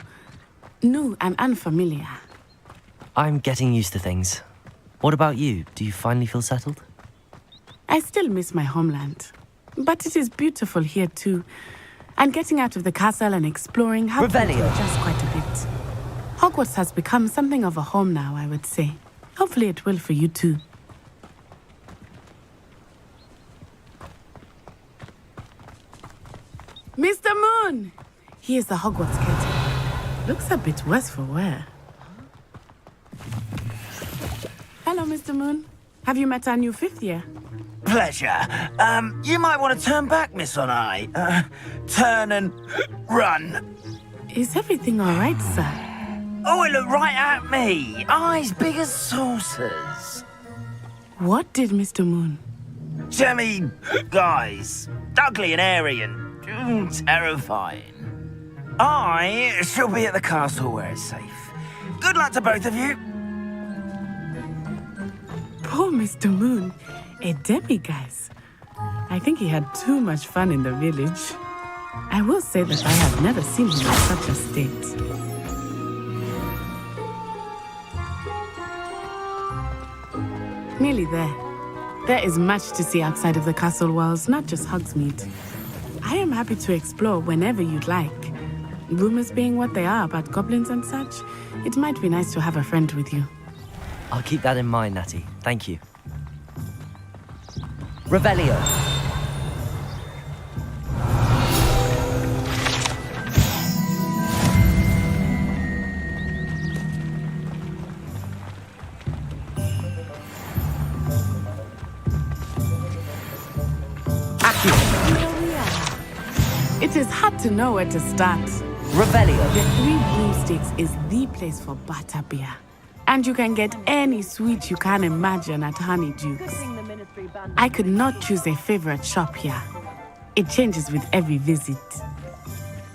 new and unfamiliar. I'm getting used to things. What about you? Do you finally feel settled? I still miss my homeland, but it is beautiful here too. And getting out of the castle and exploring helped me to adjust quite a bit. Hogwarts has become something of a home now, I would say. Hopefully it will for you too. Mr. Moon! He is the Hogwarts caretaker. Looks a bit worse for wear. Hello, Mr. Moon. Have you met our new fifth year? Pleasure. You might want to turn back, Miss Onai. Turn and run. Is everything all right, sir? Oh, it looked right at me. Eyes big as saucers. What did Mr. Moon? Jemmy, guys. Ugly and airy and terrifying. I shall be at the castle where it's safe. Good luck to both of you. Poor Mr. Moon. A demiguise. I think he had too much fun in the village. I will say that I have never seen him in such a state. Nearly there. There is much to see outside of the castle walls, not just Hogsmeade. I am happy to explore whenever you'd like. Rumors being what they are about goblins and such, it might be nice to have a friend with you. I'll keep that in mind, Natty. Thank you. Revelio. It is hard to know where to start. Revelio. The Three Broomsticks is the place for butterbeer. And you can get any sweet you can imagine at Honeyduke's. I could not choose a favorite shop here. It changes with every visit.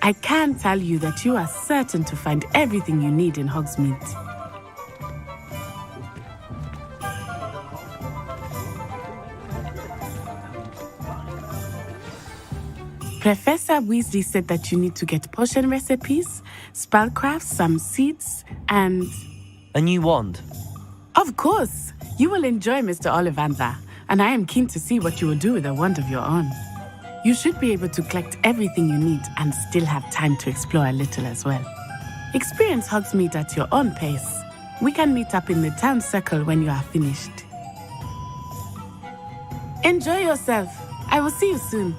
I can tell you that you are certain to find everything you need in Hogsmeade. Professor Weasley said that you need to get potion recipes, spellcrafts, some seeds, and... A new wand. Of course! You will enjoy Mr. Ollivander, and I am keen to see what you will do with a wand of your own. You should be able to collect everything you need and still have time to explore a little as well. Experience Hogsmeade at your own pace. We can meet up in the town circle when you are finished. Enjoy yourself. I will see you soon.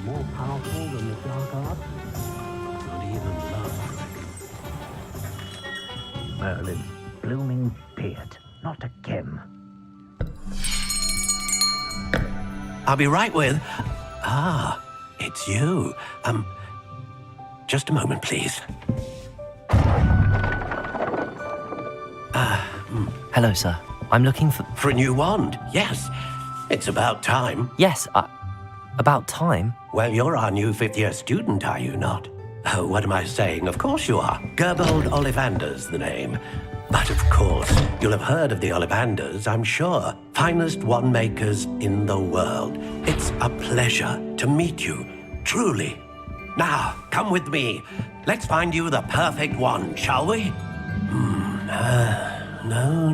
More powerful than the dark arts? Not even love, I reckon. Merlin's blooming beard. Not again. I'll be right with... Ah, it's you. Just a moment, please. Hello, sir. I'm looking for... For a new wand, yes. It's about time. Yes, about time? Well, you're our new fifth-year student, are you not? Oh, what am I saying? Of course you are. Gerbold Ollivander's the name. But of course, you'll have heard of the Ollivanders, I'm sure. Finest wand makers in the world. It's a pleasure to meet you, truly. Now, come with me. Let's find you the perfect wand, shall we? No,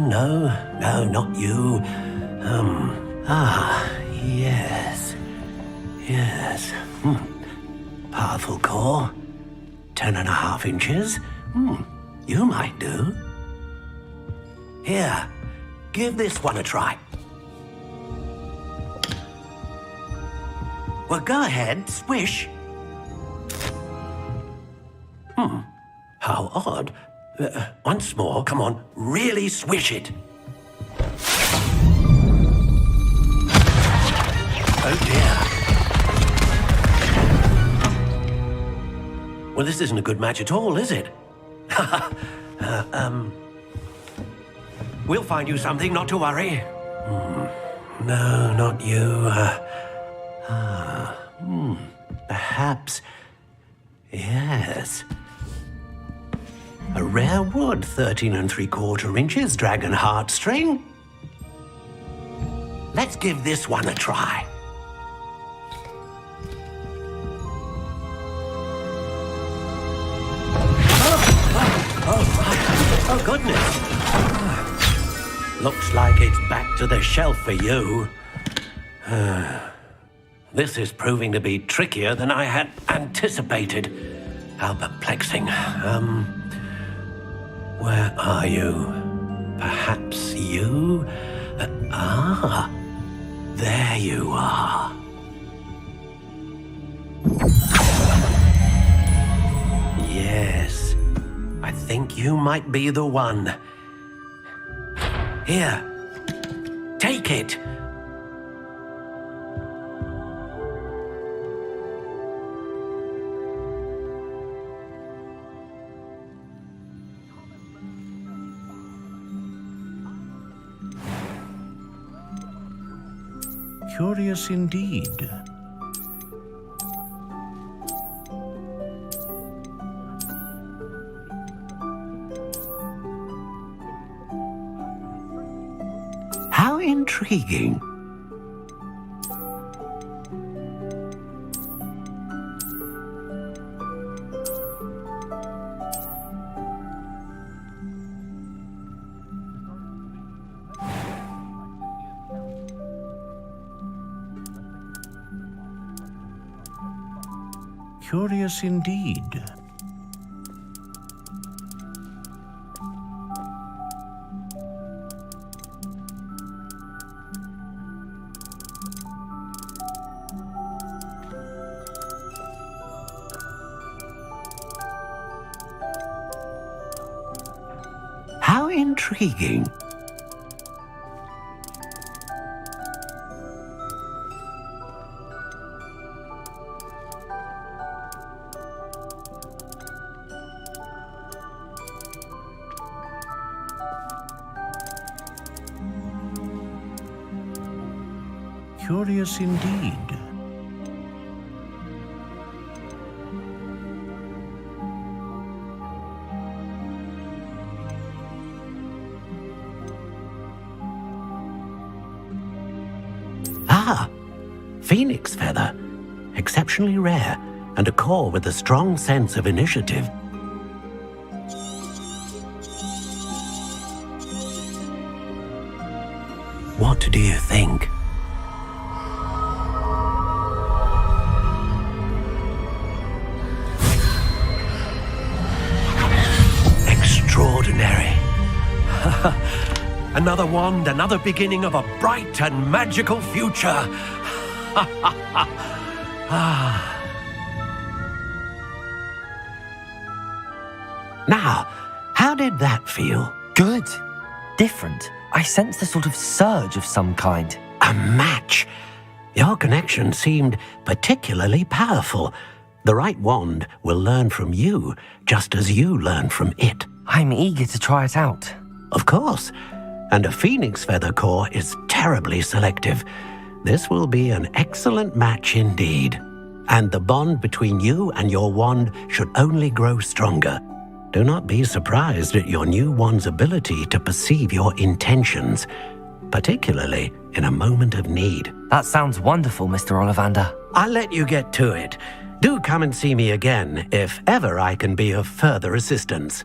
not you. Yes. Powerful core. 10.5 inches. You might do. Here, give this one a try. Well, go ahead, swish. How odd. Once more, come on, really swish it. Oh dear. Well, this isn't a good match at all, is it? We'll find you something, not to worry. No, not you. Perhaps. Yes. A rare wood, 13 3/4 inches, dragon heartstring. Let's give this one a try. Oh, goodness. Looks like it's back to the shelf for you. This is proving to be trickier than I had anticipated. How perplexing. Where are you? Perhaps you? There you are. Yes, I think you might be the one. Here, take it. Curious indeed. How intriguing. Curious indeed. How intriguing. Curious indeed. Ah, phoenix feather. Exceptionally rare, and a core with a strong sense of initiative. What do you think? Extraordinary. Another wand, another beginning of a bright and magical future. Now, how did that feel? Good. Different. I sensed a sort of surge of some kind. A match. Your connection seemed particularly powerful. The right wand will learn from you, just as you learn from it. I'm eager to try it out. Of course. And a phoenix feather core is terribly selective. This will be an excellent match indeed. And the bond between you and your wand should only grow stronger. Do not be surprised at your new wand's ability to perceive your intentions, particularly in a moment of need. That sounds wonderful, Mr. Ollivander. I'll let you get to it. Do come and see me again if ever I can be of further assistance.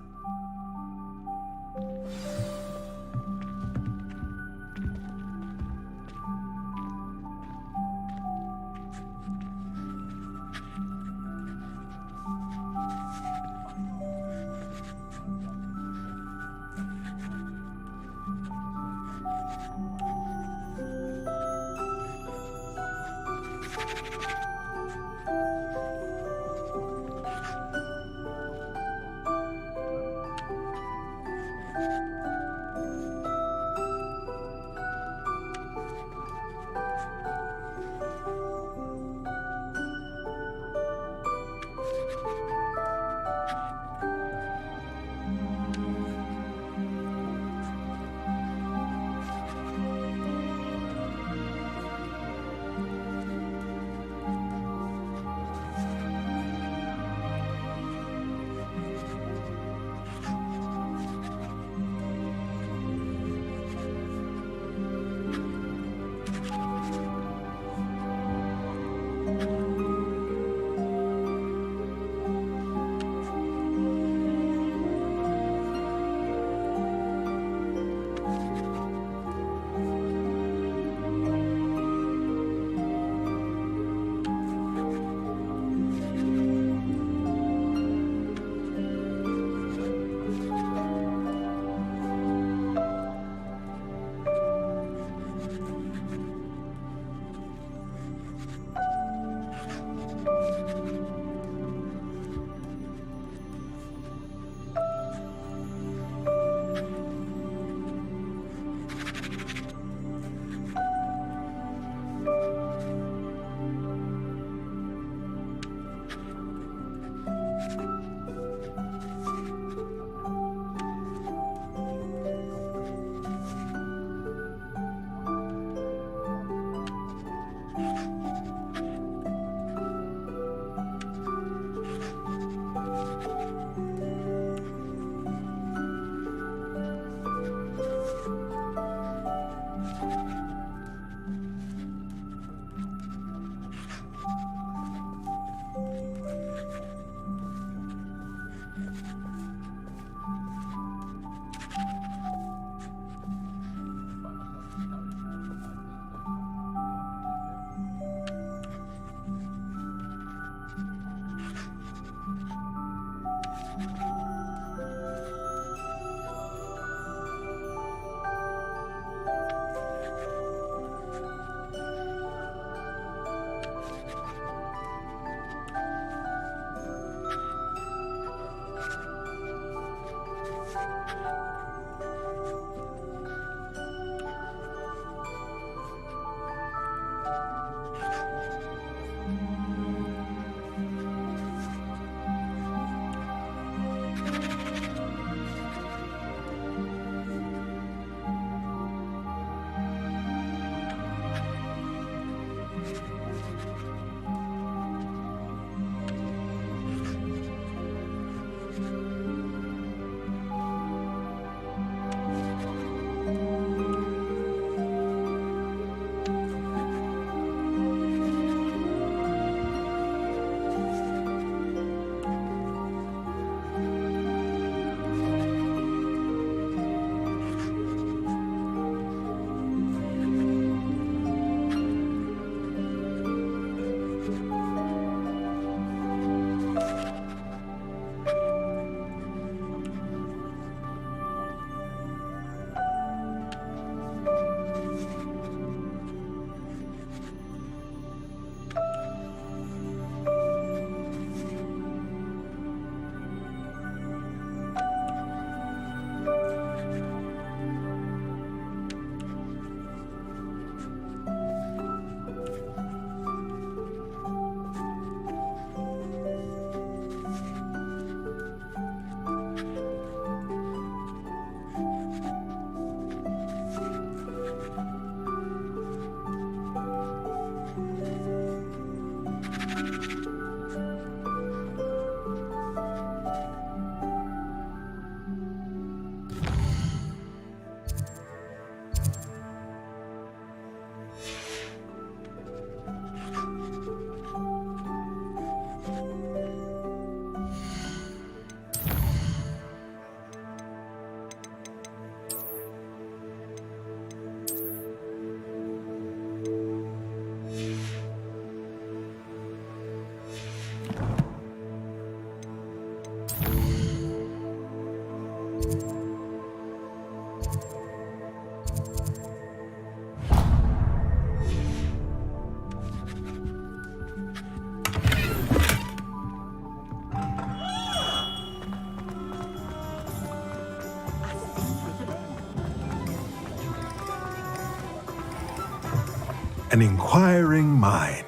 an inquiring mind.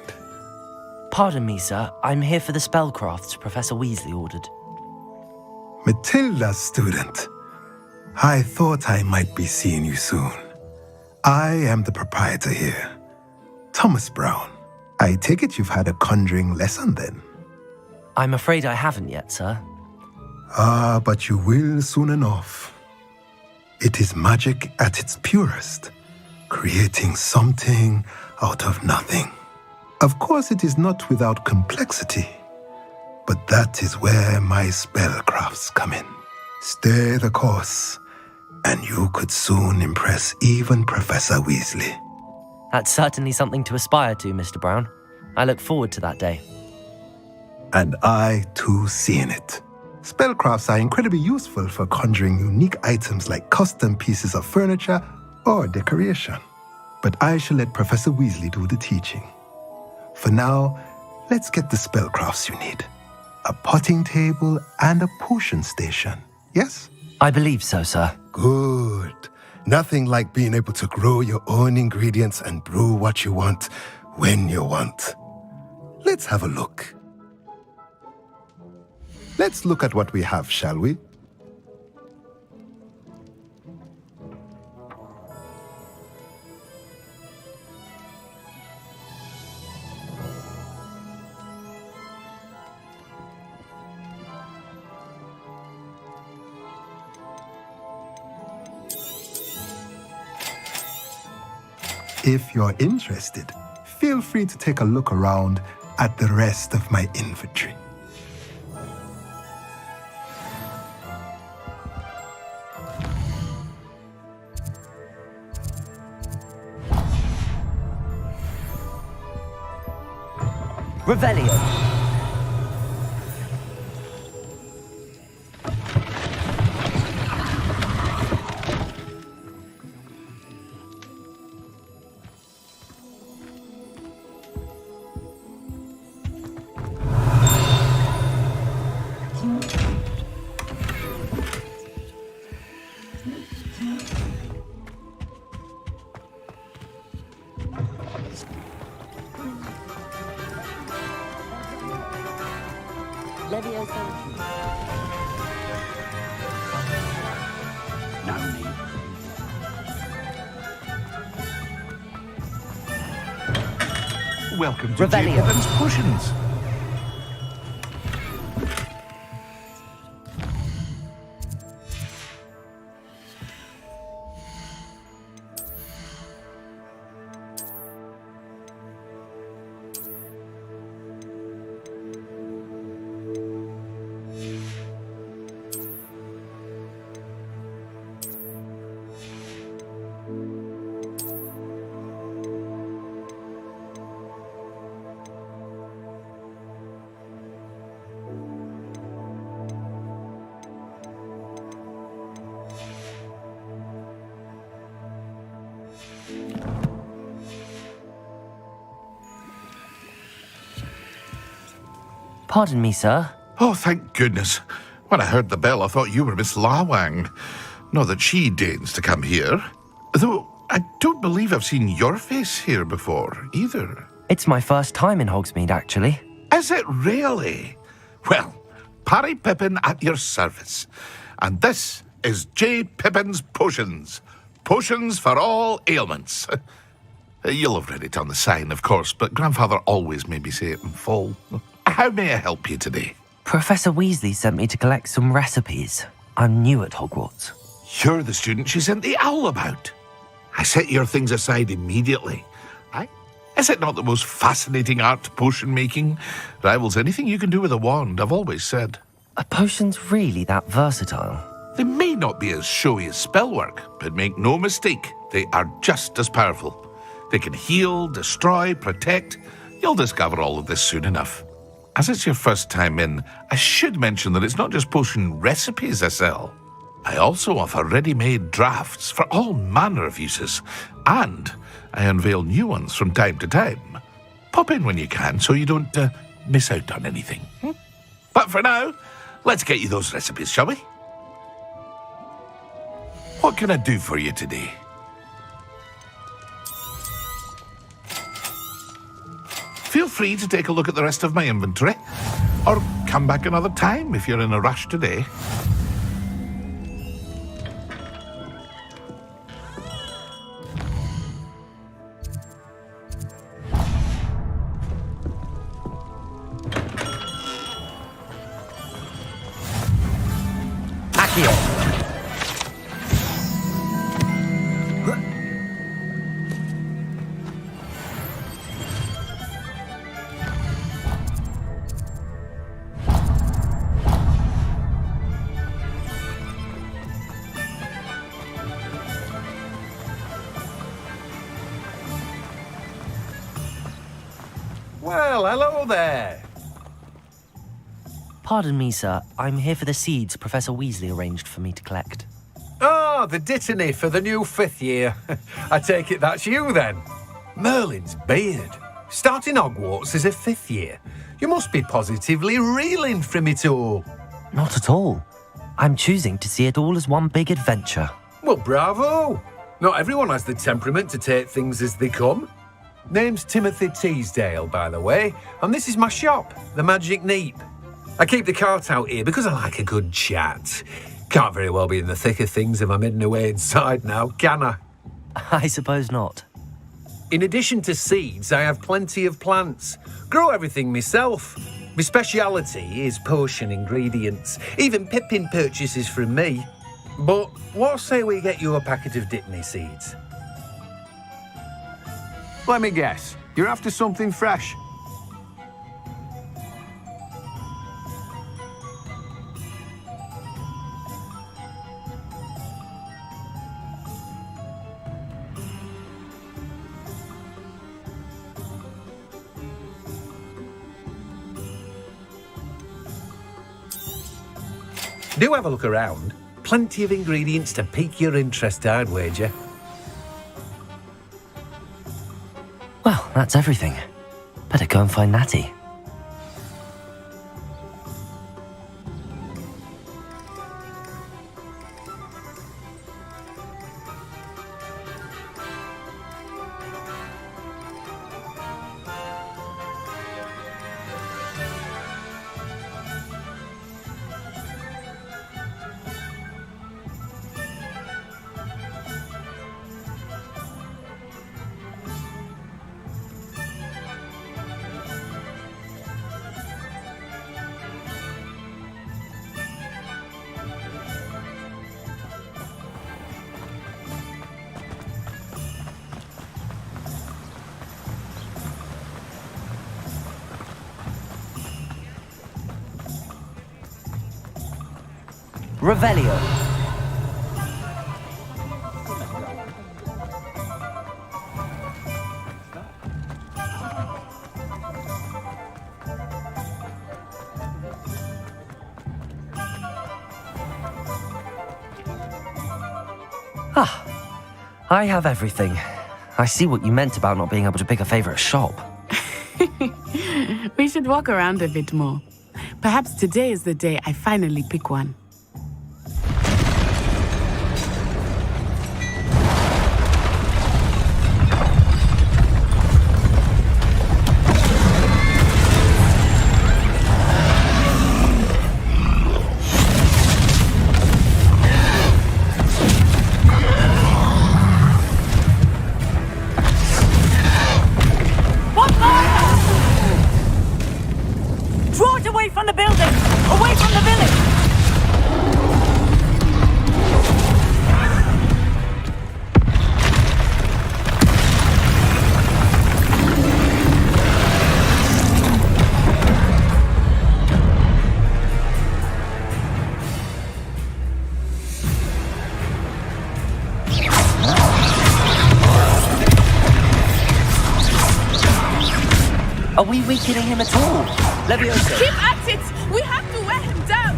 Pardon me, sir. I'm here for the spellcrafts Professor Weasley ordered. Matilda's student. I thought I might be seeing you soon. I am the proprietor here, Thomas Brown. I take it you've had a conjuring lesson then? I'm afraid I haven't yet, sir. Ah, but you will soon enough. It is magic at its purest, creating something out of nothing. Of course, it is not without complexity, but that is where my spellcrafts come in. Stay the course, and you could soon impress even Professor Weasley. That's certainly something to aspire to, Mr. Brown. I look forward to that day. And I, too, seeing it. Spellcrafts are incredibly useful for conjuring unique items like custom pieces of furniture or decoration. But I shall let Professor Weasley do the teaching. For now, let's get the spellcrafts you need. A potting table and a potion station, yes? I believe so, sir. Good. Nothing like being able to grow your own ingredients and brew what you want when you want. Let's have a look. Let's look at what we have, shall we? If you're interested, feel free to take a look around at the rest of my inventory. Revelio. Welcome to G.SKill's Potions. Pardon me, sir. Oh, thank goodness. When I heard the bell, I thought you were Miss Lawang. Not that she deigns to come here. Though I don't believe I've seen your face here before, either. It's my first time in Hogsmeade, actually. Is it really? Well, Parry Pippin at your service. And this is J. Pippin's Potions. Potions for all ailments. You'll have read it on the sign, of course, but Grandfather always made me say it in full. How may I help you today? Professor Weasley sent me to collect some recipes. I'm new at Hogwarts. You're the student she sent the owl about. I set your things aside immediately. Is it not the most fascinating art, potion making? Rivals anything you can do with a wand, I've always said. Are potions really that versatile? They may not be as showy as spellwork, but make no mistake, they are just as powerful. They can heal, destroy, protect. You'll discover all of this soon enough. As it's your first time in, I should mention that it's not just potion recipes I sell. I also offer ready-made drafts for all manner of uses, and I unveil new ones from time to time. Pop in when you can so you don't miss out on anything. But for now, let's get you those recipes, shall we? What can I do for you today? free to take a look at the rest of my inventory. Or come back another time if you're in a rush today. Well, hello there. Pardon me, sir. I'm here for the seeds Professor Weasley arranged for me to collect. Ah, the dittany for the new 5th year. I take it that's you then. Merlin's beard. Starting Hogwarts as a 5th year. You must be positively reeling from it all. Not at all. I'm choosing to see it all as one big adventure. Well, bravo. Not everyone has the temperament to take things as they come. Name's Timothy Teasdale, by the way, and this is my shop, the Magic Neep. I keep the cart out here because I like a good chat. Can't very well be in the thick of things if I'm hidden away inside now, can I? I suppose not. In addition to seeds, I have plenty of plants. Grow everything myself. My speciality is potion ingredients. Even Pippin purchases from me. But what say we get you a packet of Dittany seeds? Let me guess. You're after something fresh. Do have a look around. Plenty of ingredients to pique your interest, I'd wager. Well, that's everything. Better go and find Natty. Revelio. Ah, I have everything. I see what you meant about not being able to pick a favorite shop. We should walk around a bit more. Perhaps today is the day I finally pick one. Are we weakening him at all? Leviosa. Keep at it! We have to wear him down!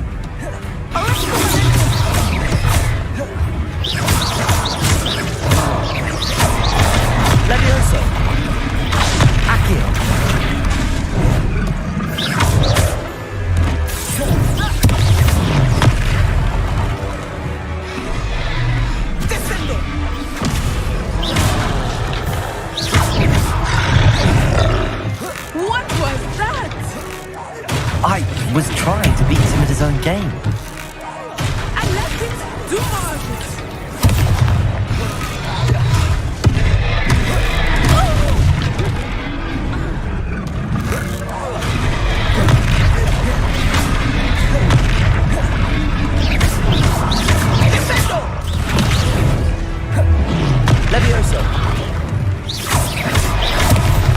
Leviosa. Accio. What beats him at his own game. And let it do it! Levioso!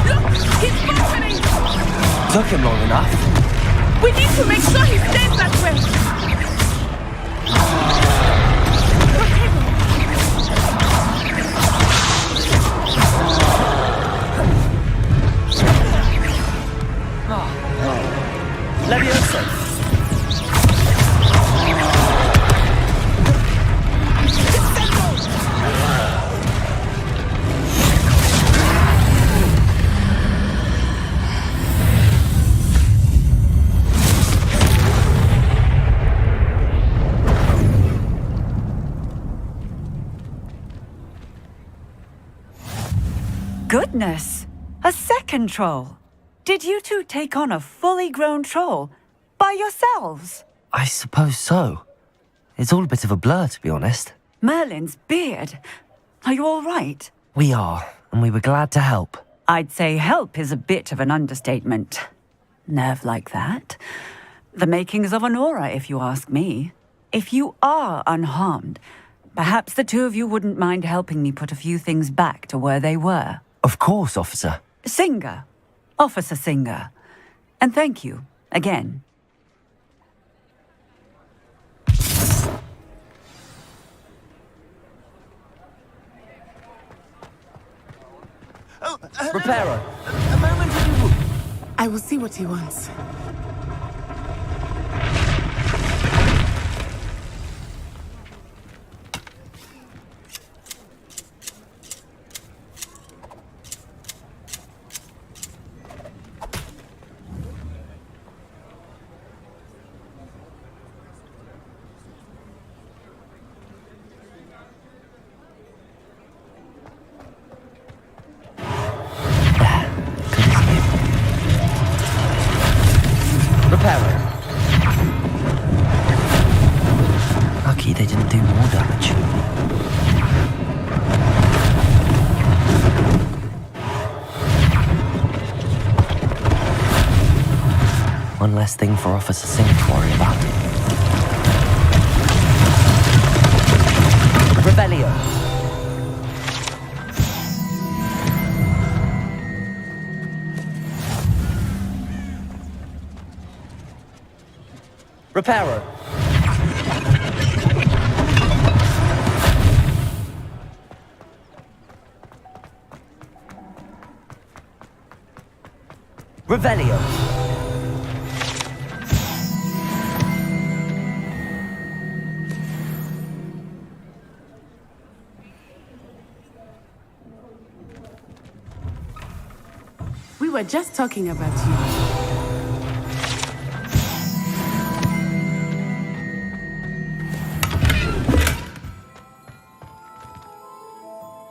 Look! He's functioning! Took him long enough. We need to make sure he stays that way! Levioso! Goodness! A second troll! Did you two take on a fully grown troll by yourselves? I suppose so. It's all a bit of a blur, to be honest. Merlin's beard. Are you all right? We are, and we were glad to help. I'd say help is a bit of an understatement. Nerve like that. The makings of an aura, if you ask me. If you are unharmed, perhaps the two of you wouldn't mind helping me put a few things back to where they were. Of course, officer. Singer. Officer Singer. And thank you, again. Reparo! A moment, I will see what he wants. Lucky they didn't do more damage. One less thing for Officer Singh to worry about. Rebellion! Reparo! Revelio! We were just talking about you.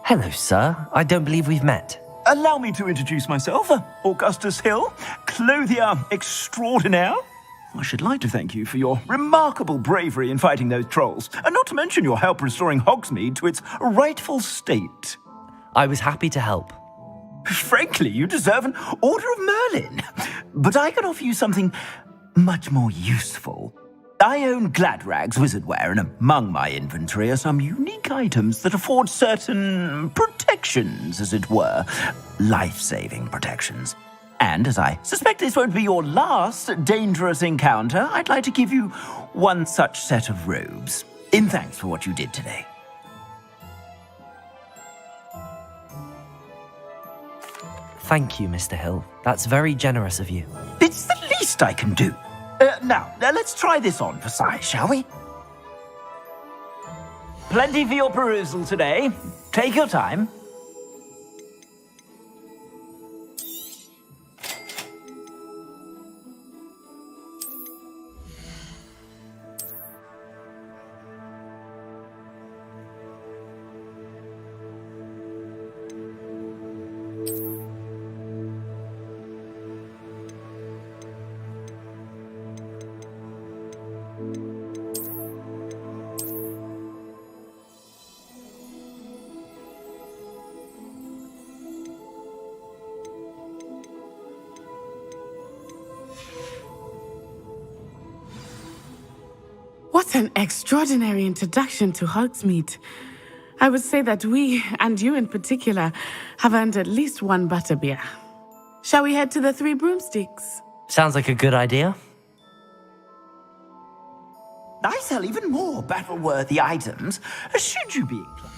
Hello, sir. I don't believe we've met. Allow me to introduce myself, Augustus Hill, clothier extraordinaire. I should like to thank you for your remarkable bravery in fighting those trolls, and not to mention your help restoring Hogsmeade to its rightful state. I was happy to help. Frankly, you deserve an Order of Merlin. But I can offer you something much more useful. I own Gladrag's wizardware, and among my inventory are some unique items that afford certain protections, as it were. Life-saving protections. And as I suspect this won't be your last dangerous encounter, I'd like to give you one such set of robes, in thanks for what you did today. Thank you, Mr. Hill. That's very generous of you. It's the least I can do. Now, let's try this on for size, shall we? Plenty for your perusal today. Take your time. What an extraordinary introduction to Hogsmeade. I would say that we, and you in particular, have earned at least one butterbeer. Shall we head to the Three Broomsticks? Sounds like a good idea. I sell even more battle-worthy items, should you be inclined.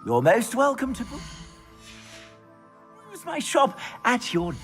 You're most welcome to use my shop at your